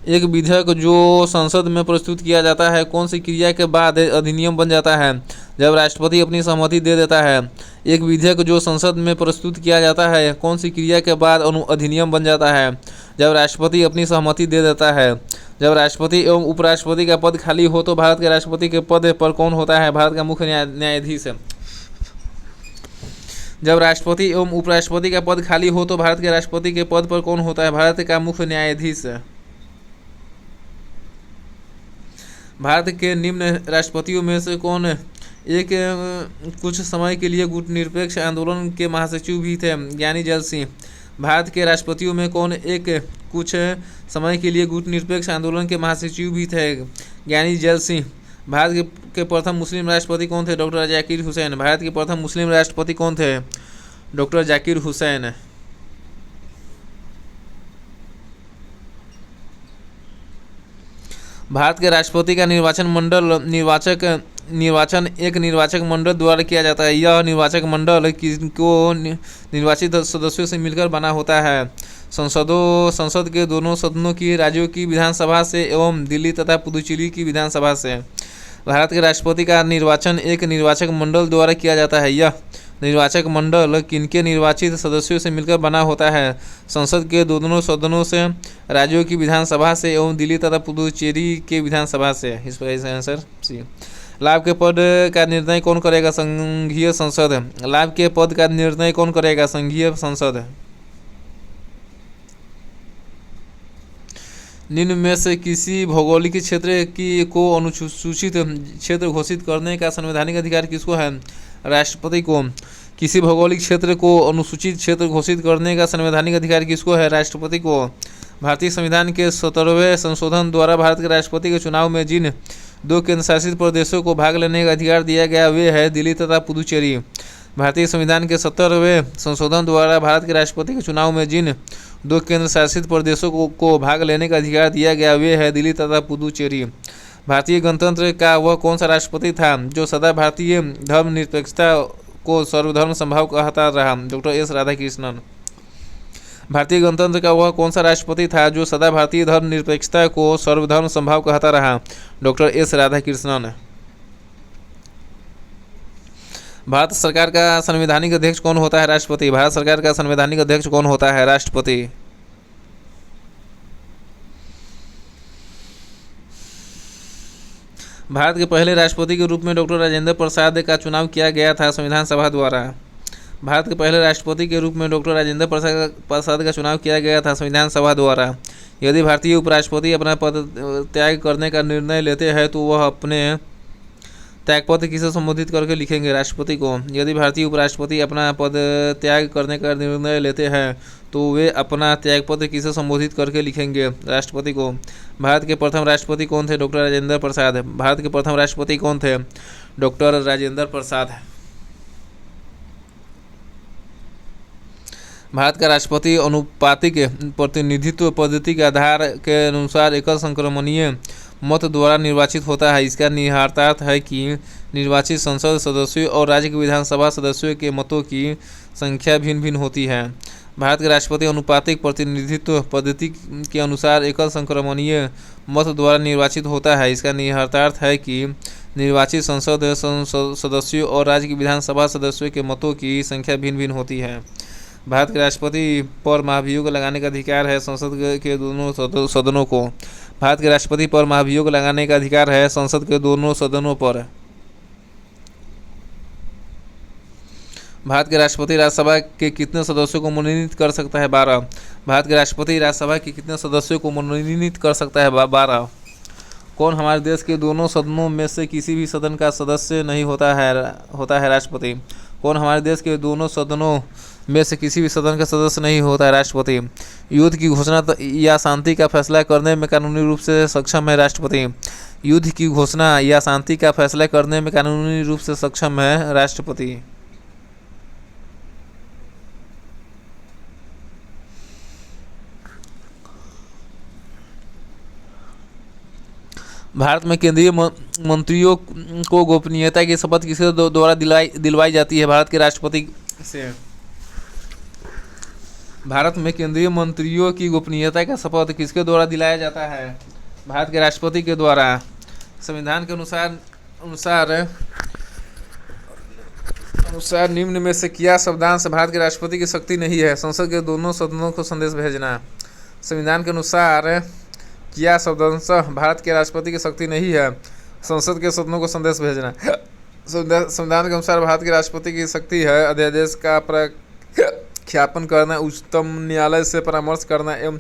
एक विधेयक जो संसद में प्रस्तुत किया जाता है कौन सी क्रिया के बाद अधिनियम बन जाता है? जब राष्ट्रपति अपनी सहमति दे देता है। एक विधेयक जो संसद में प्रस्तुत किया जाता है कौन सी क्रिया के बाद अधिनियम बन जाता है? जब राष्ट्रपति अपनी सहमति दे देता है। जब राष्ट्रपति एवं उपराष्ट्रपति का पद खाली हो तो भारत के राष्ट्रपति के पद पर कौन होता है? भारत का मुख्य न्यायाधीश। जब राष्ट्रपति एवं उपराष्ट्रपति का पद खाली हो तो भारत के राष्ट्रपति के पद पर कौन होता है? भारत का मुख्य न्यायाधीश। भारत के निम्न राष्ट्रपतियों में से कौन एक कुछ समय के लिए गुटनिरपेक्ष आंदोलन के महासचिव भी थे? ज्ञानी जैल सिंह। भारत के राष्ट्रपतियों में कौन एक कुछ समय के लिए गुटनिरपेक्ष आंदोलन के महासचिव भी थे? ज्ञानी जैल सिंह। भारत के प्रथम मुस्लिम राष्ट्रपति कौन थे? डॉक्टर जाकिर हुसैन। भारत के प्रथम मुस्लिम राष्ट्रपति कौन थे? डॉक्टर जाकिर हुसैन। भारत के राष्ट्रपति का निर्वाचन एक निर्वाचक मंडल द्वारा किया जाता है। यह निर्वाचक मंडल किनको निर्वाचित सदस्यों से मिलकर बना होता है? संसद के दोनों सदनों की, राज्यों की विधानसभा से एवं दिल्ली तथा पुदुचेरी की विधानसभा से। भारत के राष्ट्रपति का निर्वाचन एक निर्वाचक मंडल द्वारा किया जाता है। यह निर्वाचक मंडल किनके निर्वाचित सदस्यों से मिलकर बना होता है? संसद के दोनों सदनों से, राज्यों की विधानसभा से एवं दिल्ली तथा पुदुचेरी के विधानसभा से। इस पर इसका आंसर सी। लाभ के पद का निर्णय कौन करेगा? संघीय संसद। लाभ के पद का निर्णय कौन करेगा? संघीय संसद। निम्न में से किसी भौगोलिक क्षेत्र को अनुसूचित क्षेत्र घोषित करने का संवैधानिक अधिकार किसको है? राष्ट्रपति को। किसी भौगोलिक क्षेत्र को अनुसूचित क्षेत्र घोषित करने का संवैधानिक अधिकार किसको है? राष्ट्रपति को। भारतीय संविधान के 17वें संशोधन द्वारा भारत के राष्ट्रपति के चुनाव में जिन 2 केंद्र शासित प्रदेशों को भाग लेने का अधिकार दिया गया वे है दिल्ली तथा पुदुचेरी। भारतीय संविधान के 17वें संशोधन द्वारा भारत के राष्ट्रपति के चुनाव में जिन 2 केंद्र शासित प्रदेशों को भाग लेने का अधिकार दिया गया वे है दिल्ली तथा पुदुचेरी। भारतीय गणतंत्र का वह कौन सा राष्ट्रपति था जो सदा भारतीय धर्मनिरपेक्षता को सर्वधर्म समभाव कहता रहा? Doctor S Radhakrishnan. भारतीय गणतंत्र का वह कौन सा राष्ट्रपति था जो सदा भारतीय धर्मनिरपेक्षता को सर्वधर्म समभाव कहता रहा? Doctor S Radhakrishnan. भारत सरकार का संवैधानिक अध्यक्ष कौन होता है? राष्ट्रपति। भारत सरकार का संवैधानिक अध्यक्ष कौन होता है? राष्ट्रपति। भारत के पहले राष्ट्रपति के रूप में डॉक्टर राजेंद्र प्रसाद का चुनाव किया गया था संविधान सभा द्वारा। भारत के पहले राष्ट्रपति के रूप में डॉक्टर राजेंद्र प्रसाद का चुनाव किया गया था संविधान सभा द्वारा। यदि भारतीय उपराष्ट्रपति अपना पद त्याग करने का निर्णय लेते हैं तो वह अपने त्यागपत्र किसे संबोधित करके लिखेंगे? राष्ट्रपति को। यदि भारतीय उपराष्ट्रपति अपना पद त्याग करने का निर्णय लेते हैं तो वे अपना त्यागपत्र किसे संबोधित करके लिखेंगे? राष्ट्रपति को। भारत के प्रथम राष्ट्रपति कौन थे? डॉक्टर राजेंद्र प्रसाद। भारत के प्रथम राष्ट्रपति कौन थे? डॉक्टर राजेंद्र प्रसाद। भारत का राष्ट्रपति अनुपातिक प्रतिनिधित्व पद्धति के आधार के अनुसार एकल संक्रमणीय मत द्वारा निर्वाचित होता है। इसका निहितार्थ है कि निर्वाचित संसद सदस्यों और राज्य की विधानसभा सदस्यों के मतों की संख्या भिन्न भिन्न होती है। भारत के राष्ट्रपति अनुपातिक प्रतिनिधित्व पद्धति के अनुसार एकल संक्रमणीय मत द्वारा निर्वाचित होता है। इसका निहितार्थ है कि निर्वाचित संसद सदस्यों और राज्य की विधानसभा सदस्यों के मतों की संख्या भिन्न भिन्न होती है। भारत के राष्ट्रपति पर महाभियोग लगाने का अधिकार है संसद के दोनों सदनों को। भारत के राष्ट्रपति पर महाभियोग लगाने का अधिकार है संसद के दोनों सदनों पर। भारत के राष्ट्रपति राज्यसभा के कितने सदस्यों को मनोनीत कर सकता है? 12। भारत के राष्ट्रपति राज्यसभा के कितने सदस्यों को मनोनीत कर सकता है? 12। कौन हमारे देश के दोनों सदनों में से किसी भी सदन का सदस्य नहीं होता है? राष्ट्रपति। कौन हमारे देश के दोनों सदनों में से किसी भी सदन का सदस्य नहीं होता है? राष्ट्रपति। युद्ध की घोषणा या शांति का फैसला करने में कानूनी रूप से सक्षम है? राष्ट्रपति। युद्ध की घोषणा या शांति का फैसला करने में कानूनी रूप से सक्षम है? राष्ट्रपति। भारत में केंद्रीय मंत्रियों को गोपनीयता की शपथ किसके द्वारा दिलवाई जाती है? भारत के राष्ट्रपति से। भारत में केंद्रीय मंत्रियों की गोपनीयता का शपथ किसके द्वारा दिलाया जाता है? भारत के राष्ट्रपति के द्वारा। संविधान के अनुसार निम्न में से क्या शब्दांश भारत के राष्ट्रपति की शक्ति नहीं है? संसद के दोनों सदनों को संदेश भेजना। संविधान के अनुसार क्या शब्दांश भारत के राष्ट्रपति की शक्ति नहीं है? संसद के सदनों को संदेश भेजना। संविधान के अनुसार भारत के राष्ट्रपति की शक्ति है अध्यादेश का प्रख्यापन करना, उच्चतम न्यायालय से परामर्श करना एवं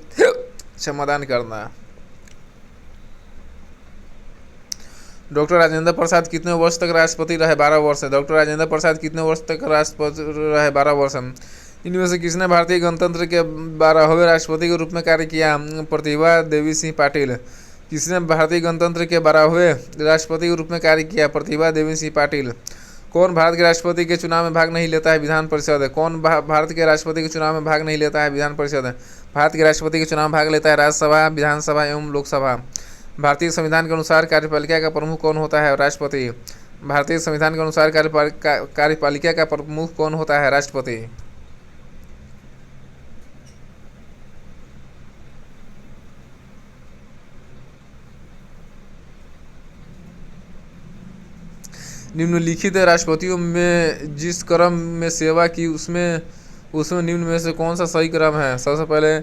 समाधान करना। डॉक्टर राजेंद्र प्रसाद कितने वर्ष तक राष्ट्रपति रहे? 12 वर्ष। डॉक्टर राजेंद्र प्रसाद कितने वर्ष तक राष्ट्रपति रहे? 12 वर्ष। इनमें से किसने भारतीय गणतंत्र के 12वें राष्ट्रपति के रूप में कार्य किया? प्रतिभा देवी सिंह पाटिल। किसने भारतीय गणतंत्र के 12वें राष्ट्रपति के रूप में कार्य किया? प्रतिभा देवी सिंह पाटिल। कौन भारत के राष्ट्रपति के चुनाव में भाग नहीं लेता है? विधान परिषद। कौन भारत के राष्ट्रपति के चुनाव में भाग नहीं लेता है? विधान परिषद। भारत के राष्ट्रपति के चुनाव में भाग लेता है राज्यसभा, विधानसभा एवं लोकसभा। भारतीय संविधान के अनुसार कार्यपालिका का प्रमुख कौन होता है? राष्ट्रपति। भारतीय संविधान के अनुसार कार्यपालिका का प्रमुख कौन होता है? राष्ट्रपति। निम्नलिखित राष्ट्रपतियों में जिस क्रम में सेवा की उसमें निम्न में से कौन सा सही क्रम है? सबसे पहले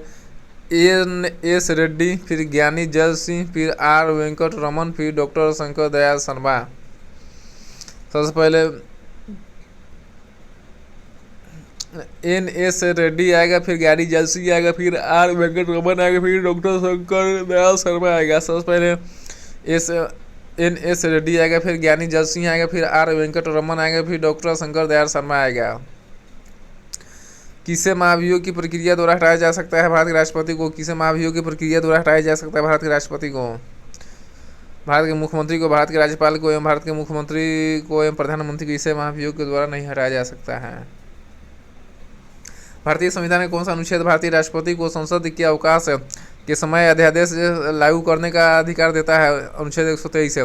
एन.एस. रेड्डी, फिर ज्ञानी जैल सिंह, फिर आर. वेंकट रमन, फिर डॉक्टर शंकर दयाल शर्मा। सबसे पहले एन.एस. रेड्डी आएगा, फिर ज्ञानी जैल सिंह आएगा, फिर आर. वेंकट रमन आएगा, फिर डॉक्टर शंकर दयाल शर्मा आएगा। सबसे पहले एन.एस. रेड्डी आएगा, फिर ज्ञानी जैल सिंह आएगा, फिर आर. वेंकट रमन आएगा, फिर डॉक्टर शंकर दयाल शर्मा आएगा। किसे महाभियोग की प्रक्रिया द्वारा हटाया जा सकता है? भारत के राष्ट्रपति को। किसे महाभियोग की प्रक्रिया द्वारा हटाया जा सकता है? भारत के राष्ट्रपति को। भारत के मुख्यमंत्री को, भारत के राज्यपाल को एवं भारत के मुख्यमंत्री को एवं प्रधानमंत्री को इसे महाभियोग के द्वारा नहीं हटाया जा सकता है। भारतीय संविधान में कौन सा अनुच्छेद भारतीय राष्ट्रपति को संसद के अवकाश के समय अध्यादेश लागू करने का अधिकार देता है? अनुच्छेद 123।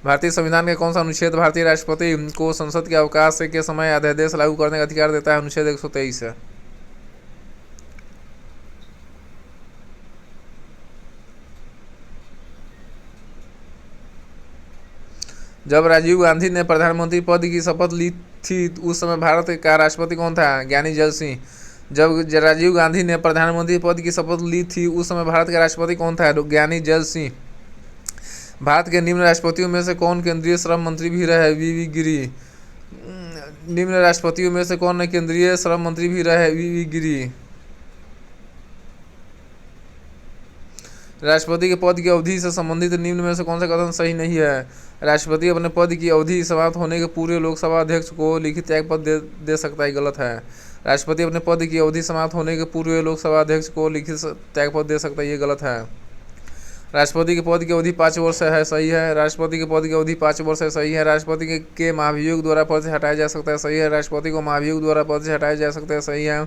भारतीय संविधान के कौन सा अनुच्छेद भारतीय राष्ट्रपति को संसद के अवकाश के समय अध्यादेश लागू करने का अधिकार देता है? अनुच्छेद 123। जब राजीव गांधी ने प्रधानमंत्री पद की शपथ ली थी उस समय भारत का राष्ट्रपति कौन था? ज्ञानी जैल सिंह। जब राजीव गांधी ने प्रधानमंत्री पद की शपथ ली थी उस समय भारत का राष्ट्रपति कौन था? ज्ञानी जैल सिंह। भारत के निम्न राष्ट्रपतियों में से कौन केंद्रीय श्रम मंत्री भी रहे? वी गिरी। निम्न राष्ट्रपतियों में से कौन केंद्रीय श्रम मंत्री भी रहे? वी गिरी। राष्ट्रपति के पद की अवधि से संबंधित निम्न में से कौन सा कथन सही नहीं है? राष्ट्रपति अपने पद की अवधि समाप्त होने के पूर्व लोकसभा अध्यक्ष को लिखित त्यागपत्र दे सकता है। गलत है। राष्ट्रपति अपने पद की अवधि समाप्त होने के पूर्व लोकसभा अध्यक्ष को लिखित त्यागपत्र दे सकता है। ये गलत है। राष्ट्रपति के पद की अवधि 5 वर्ष है। सही है। राष्ट्रपति के पद की अवधि 5 वर्ष है। सही है। राष्ट्रपति के महाभियोग द्वारा पद से हटाया जा सकता है। सही है। राष्ट्रपति को महाभियोग द्वारा पद से हटाया जा सकता है। सही है।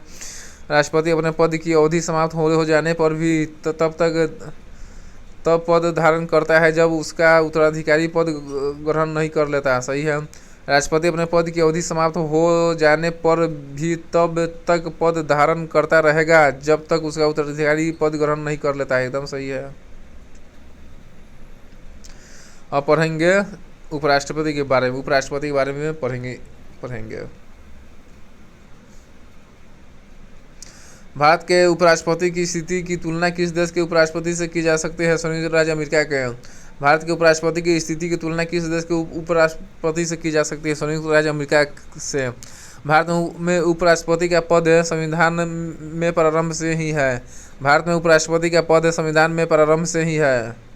राष्ट्रपति अपने पद की अवधि समाप्त हो जाने पर भी तब पद धारण करता है जब उसका उत्तराधिकारी पद ग्रहण नहीं कर लेता। सही है। राष्ट्रपति अपने पद की अवधि समाप्त हो जाने पर भी तब तक पद धारण करता रहेगा जब तक उसका उत्तराधिकारी पद ग्रहण नहीं कर लेता है। एकदम सही है। अब पढ़ेंगे उपराष्ट्रपति के बारे में। उपराष्ट्रपति के बारे में पढ़ेंगे। भारत के उपराष्ट्रपति की स्थिति की तुलना किस देश के उपराष्ट्रपति से की जा सकती है? संयुक्त राज्य अमेरिका के। भारत के उपराष्ट्रपति की स्थिति की तुलना किस देश के उपराष्ट्रपति से की जा सकती है? संयुक्त राज्य अमेरिका से। भारत में उपराष्ट्रपति का पद संविधान में प्रारंभ से ही है। भारत में उपराष्ट्रपति का पद संविधान में प्रारंभ से ही है।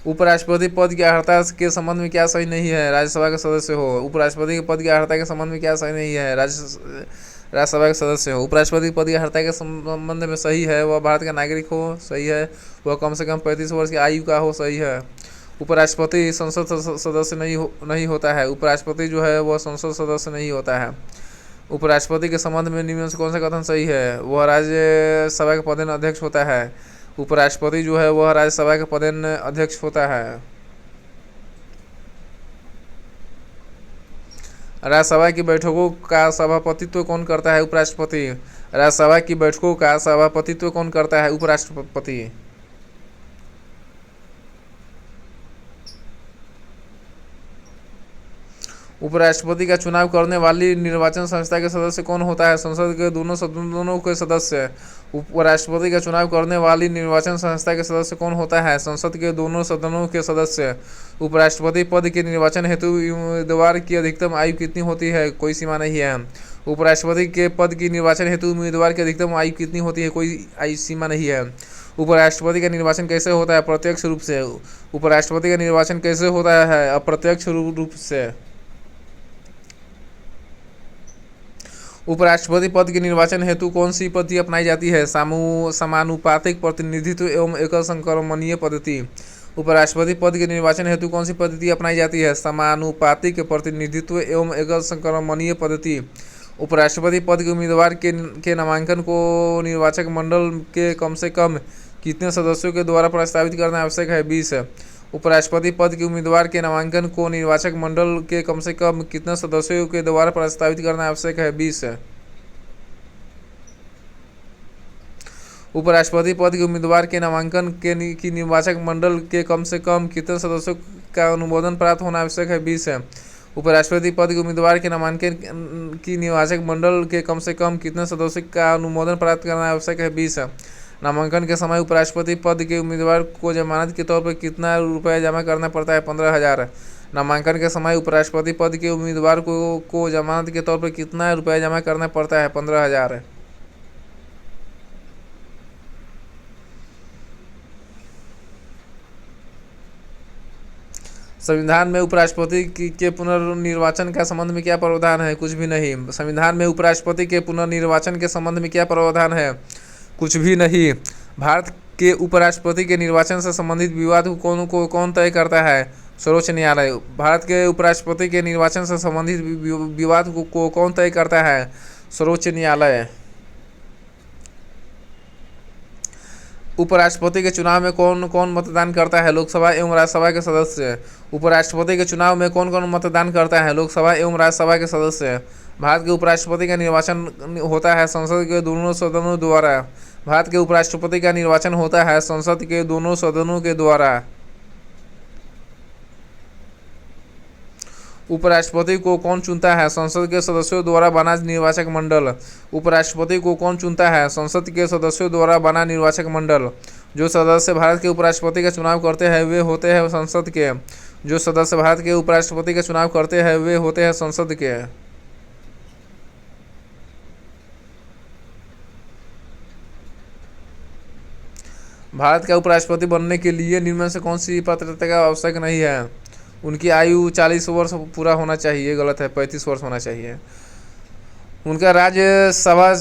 उपराष्ट्रपति पद की अर्हता के संबंध में क्या सही नहीं है? राज्यसभा के सदस्य हो। उपराष्ट्रपति के पद की अर्हता के संबंध में क्या सही नहीं है? राज्यसभा के सदस्य हो। उपराष्ट्रपति पद की अर्हता के संबंध में सही है वह भारत का नागरिक हो। सही है। वह कम से कम 35 वर्ष की आयु का हो। सही है। उपराष्ट्रपति संसद सदस्य नहीं होता है। उपराष्ट्रपति जो है वह संसद सदस्य नहीं होता है। उपराष्ट्रपति के संबंध में निम्न से कौन सा कथन सही है? वह राज्यसभा के पदेन अध्यक्ष होता है। उपराष्ट्रपति जो है वह राज्यसभा के पदेन अध्यक्ष होता है। राज्यसभा की बैठकों का सभापतित्व कौन करता है? उपराष्ट्रपति। राज्यसभा की बैठकों का सभापतित्व कौन करता है? उपराष्ट्रपति। उपराष्ट्रपति का चुनाव करने वाली निर्वाचन संस्था के सदस्य कौन होता है? संसद के दोनों सदनों के सदस्य। उपराष्ट्रपति का चुनाव करने वाली निर्वाचन संस्था के सदस्य कौन होता है? संसद के दोनों सदनों के सदस्य। उपराष्ट्रपति पद के निर्वाचन हेतु उम्मीदवार की अधिकतम आयु कितनी होती है? कोई सीमा नहीं है। उपराष्ट्रपति के पद की निर्वाचन हेतु उम्मीदवार की अधिकतम आयु कितनी होती है? कोई आयु सीमा नहीं है। उपराष्ट्रपति का निर्वाचन कैसे होता है? प्रत्यक्ष रूप से। उपराष्ट्रपति का निर्वाचन कैसे होता है? अप्रत्यक्ष रूप से। उपराष्ट्रपति पद के निर्वाचन हेतु कौन सी पद्धति अपनाई जाती है? समानुपातिक प्रतिनिधित्व एवं एकल संक्रमणीय पद्धति। उपराष्ट्रपति पद के निर्वाचन हेतु कौन सी पद्धति अपनाई जाती है? समानुपातिक प्रतिनिधित्व एवं एकल संक्रमणीय पद्धति। उपराष्ट्रपति पद के उम्मीदवार के नामांकन को निर्वाचक मंडल के कम से कम कितने सदस्यों के द्वारा प्रस्तावित करना आवश्यक है? 20। उपराष्ट्रपति पद के उम्मीदवार के नामांकन को निर्वाचक मंडल के कम से कम कितने सदस्यों के द्वारा प्रस्तावित करना आवश्यक है? 20। उपराष्ट्रपति पद के उम्मीदवार के नामांकन की निर्वाचक मंडल के कम से कम कितने सदस्यों का अनुमोदन प्राप्त होना आवश्यक है? 20। उपराष्ट्रपति पद के उम्मीदवार के नामांकन की निर्वाचक मंडल के कम से कम कितने सदस्यों का अनुमोदन प्राप्त करना आवश्यक है? 20। नामांकन के समय उपराष्ट्रपति पद के उम्मीदवार को जमानत के तौर पर कितना रुपया जमा करना पड़ता है? 15,000। नामांकन के समय उपराष्ट्रपति पद के उम्मीदवार को जमानत के तौर पर कितना रुपया जमा करना पड़ता है? 15,000। संविधान में उपराष्ट्रपति के पुनर्निर्वाचन का संबंध में क्या प्रावधान है? कुछ भी नहीं। संविधान में उपराष्ट्रपति के पुनर्निर्वाचन के संबंध में क्या प्रावधान है? कुछ भी नहीं। भारत के उपराष्ट्रपति के निर्वाचन से संबंधित विवाद को कौन तय करता है? सर्वोच्च न्यायालय। भारत के उपराष्ट्रपति के निर्वाचन से संबंधित विवाद को कौन तय करता है? सर्वोच्च न्यायालय। उपराष्ट्रपति के चुनाव में कौन कौन मतदान करता है? लोकसभा एवं राज्यसभा के सदस्य। उपराष्ट्रपति के चुनाव में कौन कौन मतदान करता है? लोकसभा एवं राज्यसभा के सदस्य। भारत के उपराष्ट्रपति का निर्वाचन होता है संसद के दोनों सदनों द्वारा। भारत के उपराष्ट्रपति का निर्वाचन होता है संसद के दोनों सदनों के द्वारा। उपराष्ट्रपति को कौन चुनता है? संसद के सदस्यों द्वारा बना निर्वाचक मंडल। उपराष्ट्रपति को कौन चुनता है? संसद के सदस्यों द्वारा बना निर्वाचक मंडल। जो सदस्य भारत के उपराष्ट्रपति का चुनाव करते हैं वे होते हैं संसद के। जो सदस्य भारत के उपराष्ट्रपति का चुनाव करते हैं वे होते हैं संसद के। भारत का उपराष्ट्रपति बनने के लिए निम्न से कौन सी पात्रता का आवश्यक नहीं है? उनकी आयु 40 वर्ष पूरा होना चाहिए। गलत है, 35 वर्ष होना चाहिए। उनका राज्यसभा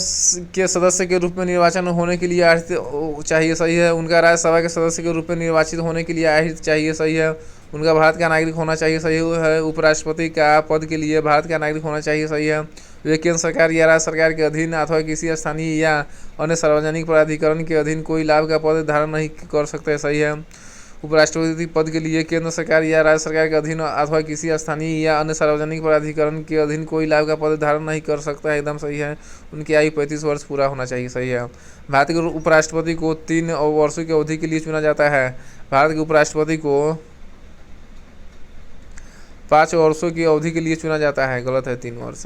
के सदस्य के रूप में निर्वाचन होने के लिए अर्हता चाहिए। सही है। उनका राज्यसभा के सदस्य के रूप में निर्वाचित होने के लिए अर्हता चाहिए। सही है। उनका भारत का नागरिक होना चाहिए। सही है। उपराष्ट्रपति का पद के लिए भारत का नागरिक होना चाहिए। सही है। वे केंद्र सरकार या राज्य सरकार के अधीन अथवा किसी स्थानीय या अन्य सार्वजनिक प्राधिकरण के अधीन कोई लाभ का पद धारण नहीं कर सकते। सही है। उपराष्ट्रपति पद के लिए केंद्र सरकार या राज्य सरकार के अधीन अथवा किसी स्थानीय या अन्य सार्वजनिक प्राधिकरण के अधीन कोई लाभ का पद धारण नहीं कर सकता है। एकदम सही है। उनकी आयु 35 वर्ष पूरा होना चाहिए। सही है। भारत के उपराष्ट्रपति को 3 वर्षों की अवधि के लिए चुना जाता है। भारत के उपराष्ट्रपति को 5 वर्षों की अवधि के लिए चुना जाता है। गलत है, 3 वर्ष।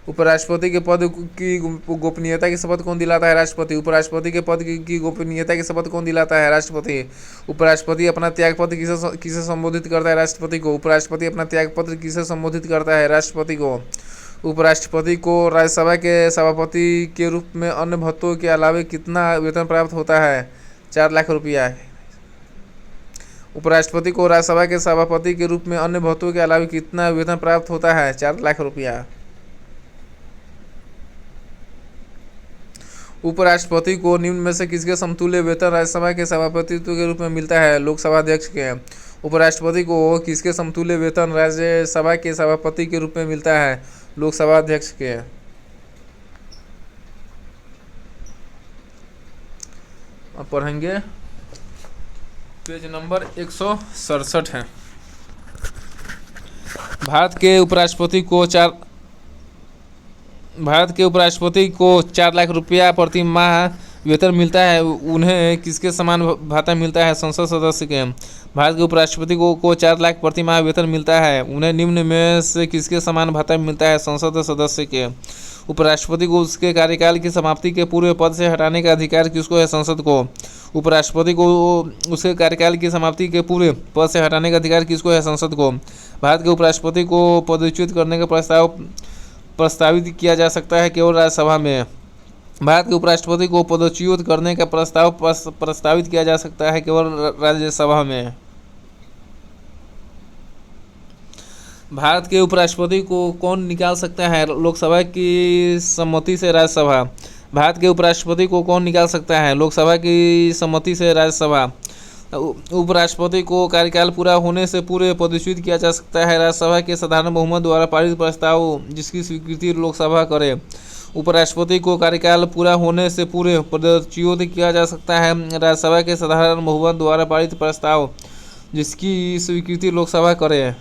उपराष्ट्रपति के पद की गोपनीयता की शपथ कौन दिलाता है? राष्ट्रपति। उपराष्ट्रपति के पद की गोपनीयता की शपथ कौन दिलाता है? राष्ट्रपति। उपराष्ट्रपति अपना त्यागपत्र किसे संबोधित करता है? राष्ट्रपति को। उपराष्ट्रपति अपना त्यागपत्र किसे संबोधित करता है? राष्ट्रपति को। उपराष्ट्रपति को राज्यसभा के सभापति के रूप में अन्य भत्तों के अलावे कितना वेतन प्राप्त होता है? 4 लाख रुपया। उपराष्ट्रपति को राज्यसभा के सभापति के रूप में अन्य भत्तों के अलावे कितना वेतन प्राप्त होता है? 4 लाख रुपया। उपराष्ट्रपति को निम्न में से किसके समतुल्य वेतन राज्यसभा के सभापतित्व के रूप में मिलता है? लोकसभा अध्यक्ष के। उपराष्ट्रपति को किसके समतुल्य वेतन राज्यसभा के सभापति के रूप में मिलता है? लोकसभा अध्यक्ष के। अब पढ़ेंगे पेज नंबर 167 है। भारत के उपराष्ट्रपति को 4 लाख रुपया प्रति माह वेतन मिलता है। उन्हें किसके समान भाता मिलता है? संसद सदस्य के। भारत के उपराष्ट्रपति को 4 लाख प्रति माह वेतन मिलता है। उन्हें निम्न में से किसके समान भाता मिलता है? संसद सदस्य के। उपराष्ट्रपति को उसके कार्यकाल की समाप्ति के पूर्व पद से हटाने का अधिकार किसको है? संसद को। उपराष्ट्रपति को उसके कार्यकाल की समाप्ति के पूर्व पद से हटाने का अधिकार किसको है? संसद को। भारत के उपराष्ट्रपति को पदच्युत करने का प्रस्तावित किया जा सकता है केवल राज्यसभा में। भारत के उपराष्ट्रपति को पदच्युत करने का प्रस्तावित किया जा सकता है केवल राज्यसभा में। भारत के उपराष्ट्रपति को कौन निकाल सकता है? लोकसभा की सम्मति से राज्यसभा। भारत के उपराष्ट्रपति को कौन निकाल सकता है? लोकसभा की सम्मति से राज्यसभा। उपराष्ट्रपति को कार्यकाल पूरा होने से पूर्व पदच्युत किया जा सकता है राज्यसभा के साधारण बहुमत द्वारा पारित प्रस्ताव जिसकी स्वीकृति लोकसभा करे। उपराष्ट्रपति को कार्यकाल पूरा होने से पूर्व पदच्युत किया जा सकता है राज्यसभा के साधारण बहुमत द्वारा पारित प्रस्ताव जिसकी स्वीकृति लोकसभा करे।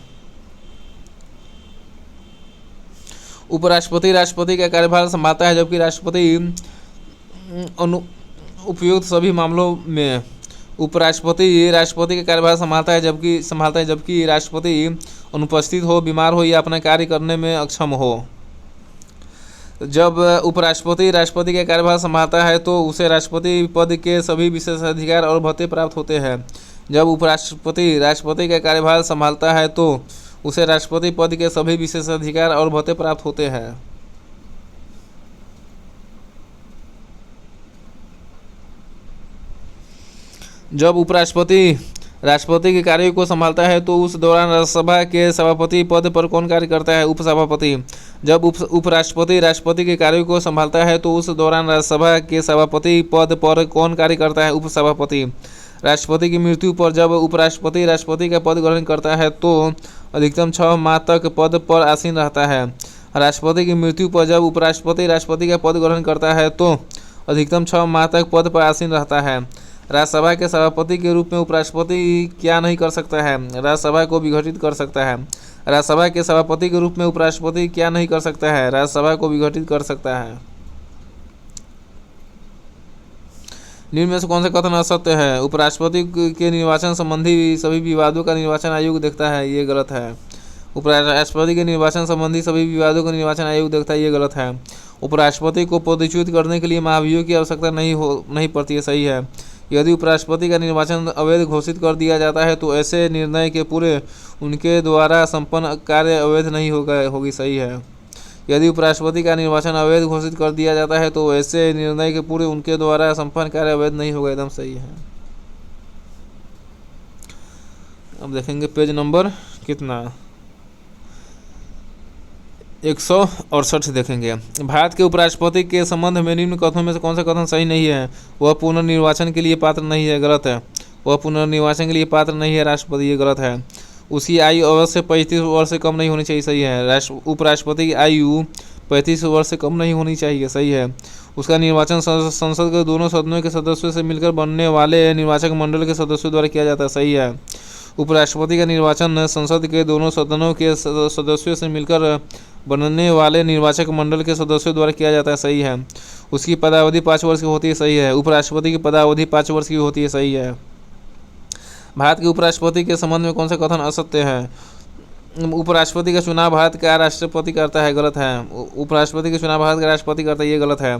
उपराष्ट्रपति राष्ट्रपति का कार्यभार संभालता है जबकि राष्ट्रपति उपयुक्त सभी मामलों में। उपराष्ट्रपति राष्ट्रपति का कार्यभार संभालता है जबकि राष्ट्रपति अनुपस्थित हो, बीमार हो या अपना कार्य करने में अक्षम हो। जब उपराष्ट्रपति राष्ट्रपति का कार्यभार संभालता है तो उसे राष्ट्रपति पद के सभी विशेषाधिकार और भत्ते प्राप्त होते हैं। जब उपराष्ट्रपति राष्ट्रपति का कार्यभार संभालता है तो उसे राष्ट्रपति पद के सभी विशेषाधिकार और भत्ते प्राप्त होते हैं। जब उपराष्ट्रपति राष्ट्रपति के कार्यों को संभालता है तो उस दौरान राज्यसभा के सभापति पद पर कौन कार्य करता है? उपसभापति। जब उपराष्ट्रपति राष्ट्रपति के कार्यों को संभालता है तो उस दौरान राज्यसभा के सभापति पद पर कौन कार्य करता है? उपसभापति। राष्ट्रपति की मृत्यु पर जब उपराष्ट्रपति राष्ट्रपति का पद ग्रहण करता है तो अधिकतम 6 माह तक पद पर आसीन रहता है। राष्ट्रपति की मृत्यु पर जब उपराष्ट्रपति राष्ट्रपति का पद ग्रहण करता है तो अधिकतम 6 माह तक पद पर आसीन रहता है। राज्यसभा के सभापति के रूप में उपराष्ट्रपति क्या नहीं कर सकता है? राज्यसभा को विघटित कर सकता है। राज्यसभा के सभापति के रूप में उपराष्ट्रपति क्या नहीं कर सकता है? राज्यसभा को विघटित कर सकता है। निम्न में से कौन सा कथन असत्य है? उपराष्ट्रपति के निर्वाचन संबंधी सभी विवादों का निर्वाचन आयोग देखता है, ये गलत है। उपराष्ट्रपति के निर्वाचन संबंधी सभी विवादों का निर्वाचन आयोग देखता है, ये गलत है। उपराष्ट्रपति को पदच्युत करने के लिए महाभियोग की आवश्यकता नहीं पड़ती है, सही है। यदि उपराष्ट्रपति का निर्वाचन अवैध घोषित कर दिया जाता है तो ऐसे निर्णय के पूरे उनके द्वारा संपन्न कार्य अवैध नहीं होगी, सही है। यदि उपराष्ट्रपति का निर्वाचन अवैध घोषित कर दिया जाता है तो ऐसे निर्णय के पूरे उनके द्वारा संपन्न कार्य अवैध नहीं होगा, एकदम सही है। अब देखेंगे पेज नंबर कितना 168 देखेंगे। भारत के उपराष्ट्रपति के संबंध में निम्न कथनों में से कौन सा कथन सही नहीं है? वह पुनर्निर्वाचन के लिए पात्र नहीं है, गलत है। वह पुनर्निर्वाचन के लिए पात्र नहीं है राष्ट्रपति, ये गलत है। उसकी आयु अवश्य 35 वर्ष से कम नहीं होनी चाहिए, सही है। उपराष्ट्रपति की आयु 35 वर्ष से कम नहीं होनी चाहिए, सही है। उसका निर्वाचन संसद के दोनों सदनों के सदस्यों से मिलकर बनने वाले निर्वाचक मंडल के सदस्यों द्वारा किया जाता है। सही है। उपराष्ट्रपति का निर्वाचन संसद के दोनों सदनों के सदस्यों से मिलकर बनने वाले निर्वाचक मंडल के सदस्यों द्वारा किया जाता है। सही है। उसकी पदावधि 5 वर्ष की होती है। सही है। उपराष्ट्रपति की पदावधि 5 वर्ष की होती है। सही है। भारत के उपराष्ट्रपति के संबंध में कौन सा कथन असत्य है? उपराष्ट्रपति का चुनाव भारत का राष्ट्रपति करता है। गलत है। उपराष्ट्रपति का चुनाव भारत का राष्ट्रपति करता है, ये गलत है।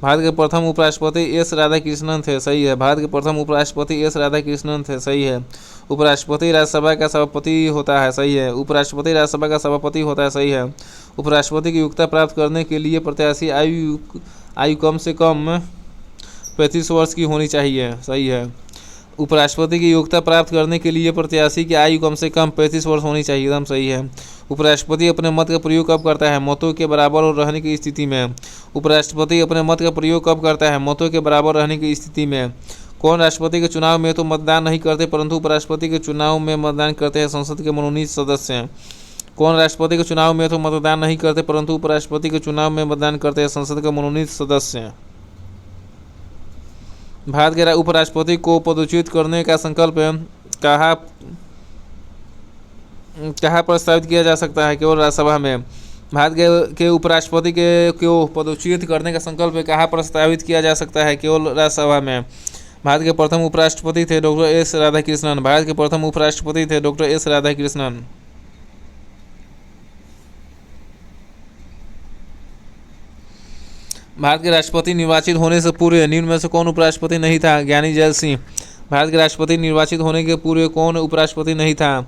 भारत के प्रथम उपराष्ट्रपति एस राधाकृष्णन थे। सही है। भारत के प्रथम उपराष्ट्रपति एस राधाकृष्णन थे। सही है। उपराष्ट्रपति राज्यसभा का सभापति होता है। सही है। उपराष्ट्रपति राज्यसभा का सभापति होता है। सही है। उपराष्ट्रपति की योग्यता प्राप्त करने के लिए प्रत्याशी आयु कम से कम 35 वर्ष की होनी चाहिए। सही है। उपराष्ट्रपति की योग्यता प्राप्त करने के लिए प्रत्याशी की आयु कम से कम 35 वर्ष होनी चाहिए। एकदम सही है। उपराष्ट्रपति अपने मत का प्रयोग कब करता है? मतों के बराबर और रहने की स्थिति में। उपराष्ट्रपति अपने मत का प्रयोग कब करता है? मतों के बराबर रहने की स्थिति में। कौन राष्ट्रपति के चुनाव में तो मतदान नहीं करते परंतु उपराष्ट्रपति के चुनाव में मतदान करते हैं? संसद के मनोनीत सदस्य। कौन राष्ट्रपति के चुनाव में तो मतदान नहीं करते परंतु उपराष्ट्रपति के चुनाव में मतदान करते हैं? संसद के मनोनीत सदस्य। भारत के उपराष्ट्रपति को पदच्युत करने का संकल्प कहाँ प्रस्तावित किया जा सकता है? केवल राज्यसभा में। भारत के उपराष्ट्रपति को पदच्युत करने का संकल्प कहाँ प्रस्तावित किया जा सकता है? केवल राज्यसभा में। भारत के प्रथम उपराष्ट्रपति थे डॉक्टर एस राधाकृष्णन। भारत के प्रथम उपराष्ट्रपति थे डॉक्टर एस राधाकृष्णन। भारत के राष्ट्रपति निर्वाचित होने से पूर्व निम्न में से कौन उपराष्ट्रपति नहीं था? ज्ञानी जैल सिंह। भारत के राष्ट्रपति निर्वाचित होने के पूर्व कौन उपराष्ट्रपति नहीं था?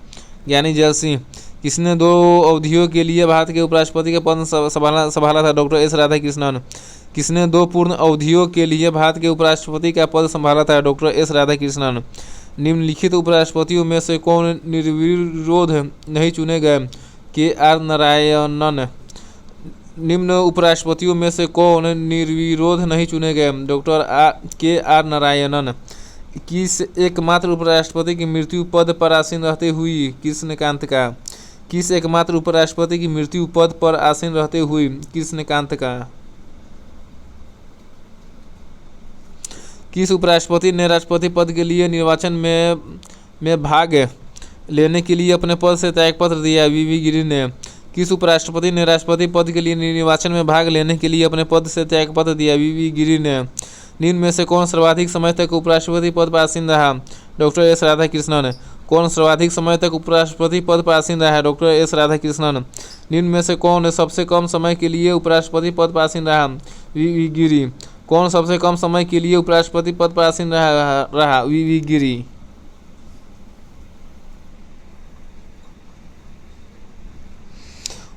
ज्ञानी जैल सिंह। किसने 2 अवधियों के लिए भारत के उपराष्ट्रपति का पद संभाला था? Doctor S Radhakrishnan. किसने 2 पूर्ण अवधियों के लिए भारत के उपराष्ट्रपति का पद संभाला था? Doctor S Radhakrishnan. निम्नलिखित उपराष्ट्रपतियों में से कौन निर्विरोध नहीं चुने गए? के आर नारायणन। निम्न उपराष्ट्रपतियों में से कौन निर्विरोध नहीं चुने गए? डॉक्टर के आर नारायणन। किस एकमात्र उपराष्ट्रपति की मृत्यु पद पर आसीन रहते हुई कृष्णकांत का? किस एकमात्र उपराष्ट्रपति की मृत्यु पद पर आसीन रहते हुई कृष्णकांत का? किस उपराष्ट्रपति ने राष्ट्रपति पद के लिए निर्वाचन में भाग लेने के लिए अपने पद से त्यागपत्र दिया? वीवी गिरी ने। किस उपराष्ट्रपति ने राष्ट्रपति पद के लिए निर्वाचन में भाग लेने के लिए अपने पद से त्यागपत्र दिया? वीवी गिरी ने। निम्न में से कौन सर्वाधिक समय तक उपराष्ट्रपति पद पर आसीन रहा? Doctor S Radhakrishnan. कौन सर्वाधिक समय तक उपराष्ट्रपति पद पर आसीन रहा है? Doctor S Radhakrishnan. निम्न में से कौन सबसे कम समय के लिए उपराष्ट्रपति पद पर आसीन रहा? वीवी गिरी। कौन सबसे कम समय के लिए उपराष्ट्रपति पद पर आसीन रहा? वीवी गिरी।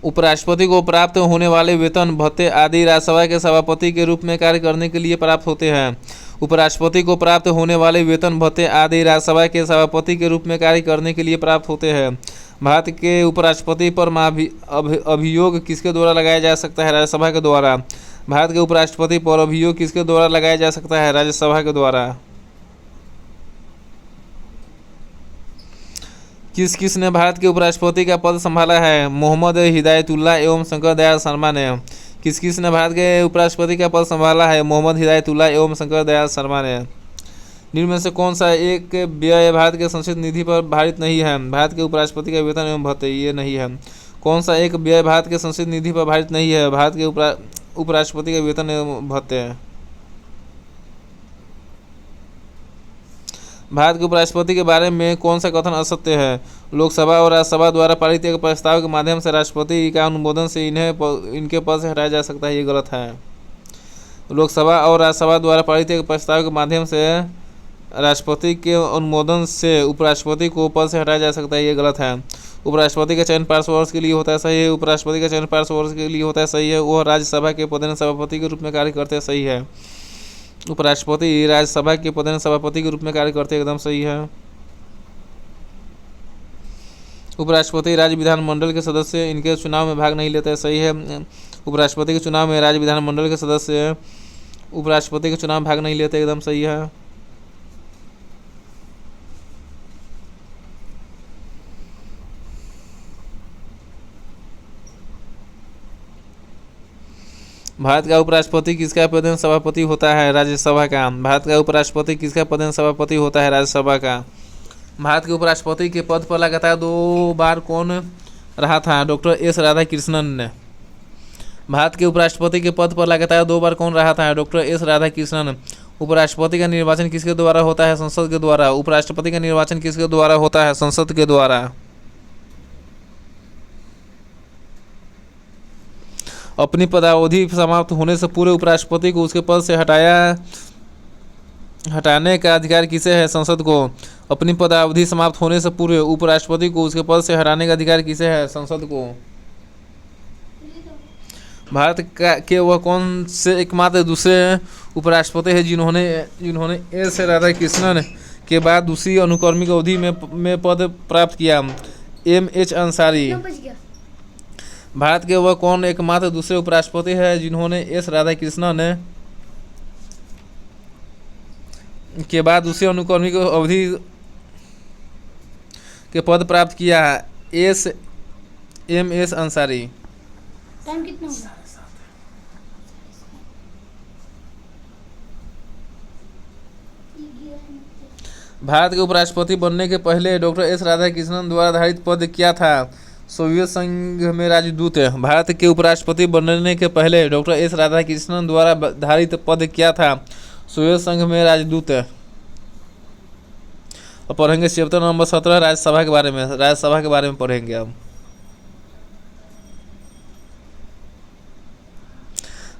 उपराष्ट्रपति को प्राप्त होने वाले वेतन भत्ते आदि राज्यसभा के सभापति के रूप में कार्य करने के लिए प्राप्त होते हैं। उपराष्ट्रपति को प्राप्त होने वाले वेतन भत्ते आदि राज्यसभा के सभापति के रूप में कार्य करने के लिए प्राप्त होते हैं। भारत के उपराष्ट्रपति पर अभियोग किसके द्वारा लगाया जा सकता है? राज्यसभा के द्वारा। भारत के उपराष्ट्रपति पर अभियोग किसके द्वारा लगाया जा सकता है? राज्यसभा के द्वारा। किस ने भारत के उपराष्ट्रपति का पद संभाला है? मोहम्मद हिदायतुल्लाह एवं शंकर दयाल शर्मा ने। किस ने भारत के उपराष्ट्रपति का पद संभाला है? मोहम्मद हिदायतुल्लाह एवं शंकर दयाल शर्मा ने। निम्न में से कौन सा एक व्यय भारत के संचित निधि पर भारित नहीं है? भारत के उपराष्ट्रपति का वेतन एवं भत्ते, ये नहीं है। कौन सा एक व्यय भारत के संचित निधि पर भारित नहीं है? भारत के उपराष्ट्रपति का वेतन एवं भत्ते। भारत के उपराष्ट्रपति के बारे में कौन सा कथन असत्य है? लोकसभा और राज्यसभा द्वारा पारित एक प्रस्ताव के माध्यम से राष्ट्रपति का अनुमोदन से इनके पद से हटाया जा सकता है, ये गलत है। लोकसभा और राज्यसभा द्वारा पारित एक प्रस्ताव के माध्यम से राष्ट्रपति के अनुमोदन से उपराष्ट्रपति को पद से हटाया जा सकता है, ये गलत है। उपराष्ट्रपति का चयन 5 वर्ष के लिए होता है, सही है। उपराष्ट्रपति का चयन 5 वर्ष के लिए होता है, सही है। वह राज्यसभा के पदेन सभापति के रूप में कार्य करते हैं, सही है। उपराष्ट्रपति राज्यसभा के पदेन सभापति के रूप में कार्य करते हैं, एकदम सही है। उपराष्ट्रपति राज्य विधानमंडल के सदस्य इनके चुनाव में भाग नहीं लेते हैं, सही है। उपराष्ट्रपति के चुनाव में राज्य विधानमंडल के सदस्य उपराष्ट्रपति के चुनाव में भाग नहीं लेते, एकदम सही है। भारत का उपराष्ट्रपति किसका प्रधान सभापति होता है? राज्यसभा का। भारत का उपराष्ट्रपति किसका प्रधान सभापति होता है? राज्यसभा का। भारत के उपराष्ट्रपति के पद पर लगातार 2 बार कौन रहा था? डॉक्टर एस राधाकृष्णन ने। भारत के उपराष्ट्रपति के पद पर लगातार 2 बार कौन रहा था? Doctor S Radhakrishnan. उपराष्ट्रपति का निर्वाचन किसके द्वारा होता है? संसद के द्वारा। उपराष्ट्रपति का निर्वाचन किसके द्वारा होता है? संसद के द्वारा। अपनी पदावधि समाप्त होने से पूर्व उपराष्ट्रपति को उसके पद से हटाने का अधिकार किसे है? संसद को। अपनी पदावधि समाप्त होने से पूर्व उपराष्ट्रपति को उसके पद से हटाने का अधिकार किसे है? संसद को। भारत के वह कौन से एकमात्र दूसरे उपराष्ट्रपति हैं जिन्होंने एस राधाकृष्णन के बाद दूसरी अनुक्रमिक अवधि में पद प्राप्त किया? एम.एच. अंसारी। भारत के वह कौन एकमात्र दूसरे उपराष्ट्रपति हैं जिन्होंने एस राधाकृष्णन के बाद दूसरी अनुक्रमिक अवधि के पद प्राप्त किया? एम.एस. अंसारी। टाइम कितना हुआ? भारत के उपराष्ट्रपति बनने के पहले डॉक्टर एस राधाकृष्णन द्वारा धारित पद क्या था? सोवियत संघ में राजदूत। भारत के उपराष्ट्रपति बनने के पहले डॉक्टर एस राधाकृष्णन द्वारा धारित पद क्या था? सोवियत संघ में राजदूत। और पढ़ेंगे चैप्टर नंबर 17 राज्यसभा के बारे में। राज्यसभा के बारे में पढ़ेंगे अब।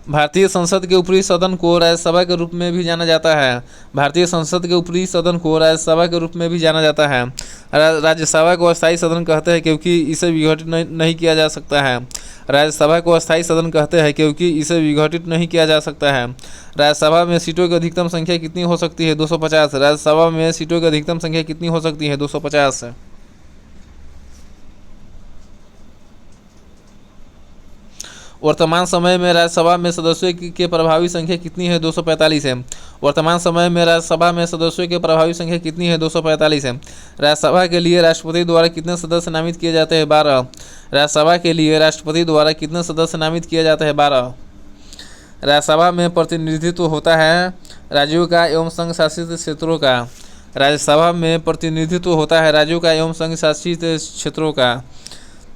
भारतीय संसद के ऊपरी सदन को राज्यसभा के रूप में भी जाना जाता है। भारतीय संसद के ऊपरी सदन को राज्यसभा के रूप में भी जाना जाता है। राज्यसभा को अस्थायी सदन कहते हैं क्योंकि इसे विघटित नहीं किया जा सकता है। राज्यसभा को अस्थायी सदन कहते हैं क्योंकि इसे विघटित नहीं किया जा सकता है। राज्यसभा में सीटों की अधिकतम संख्या कितनी हो सकती है? 250। राज्यसभा में सीटों की अधिकतम संख्या कितनी हो सकती है? 250। वर्तमान समय में राज्यसभा में सदस्यों की प्रभावी संख्या कितनी है? 245 है। वर्तमान समय में राज्यसभा में सदस्यों की प्रभावी संख्या कितनी है? 245 है। राज्यसभा के लिए राष्ट्रपति द्वारा कितने सदस्य नामित किए जाते हैं? 12। राज्यसभा के लिए राष्ट्रपति द्वारा कितने सदस्य नामित किए जाते हैं? 12। राज्यसभा में प्रतिनिधित्व होता है राज्यों का एवं संघ शासित क्षेत्रों का। राज्यसभा में प्रतिनिधित्व होता है राज्यों का एवं संघ शासित क्षेत्रों का।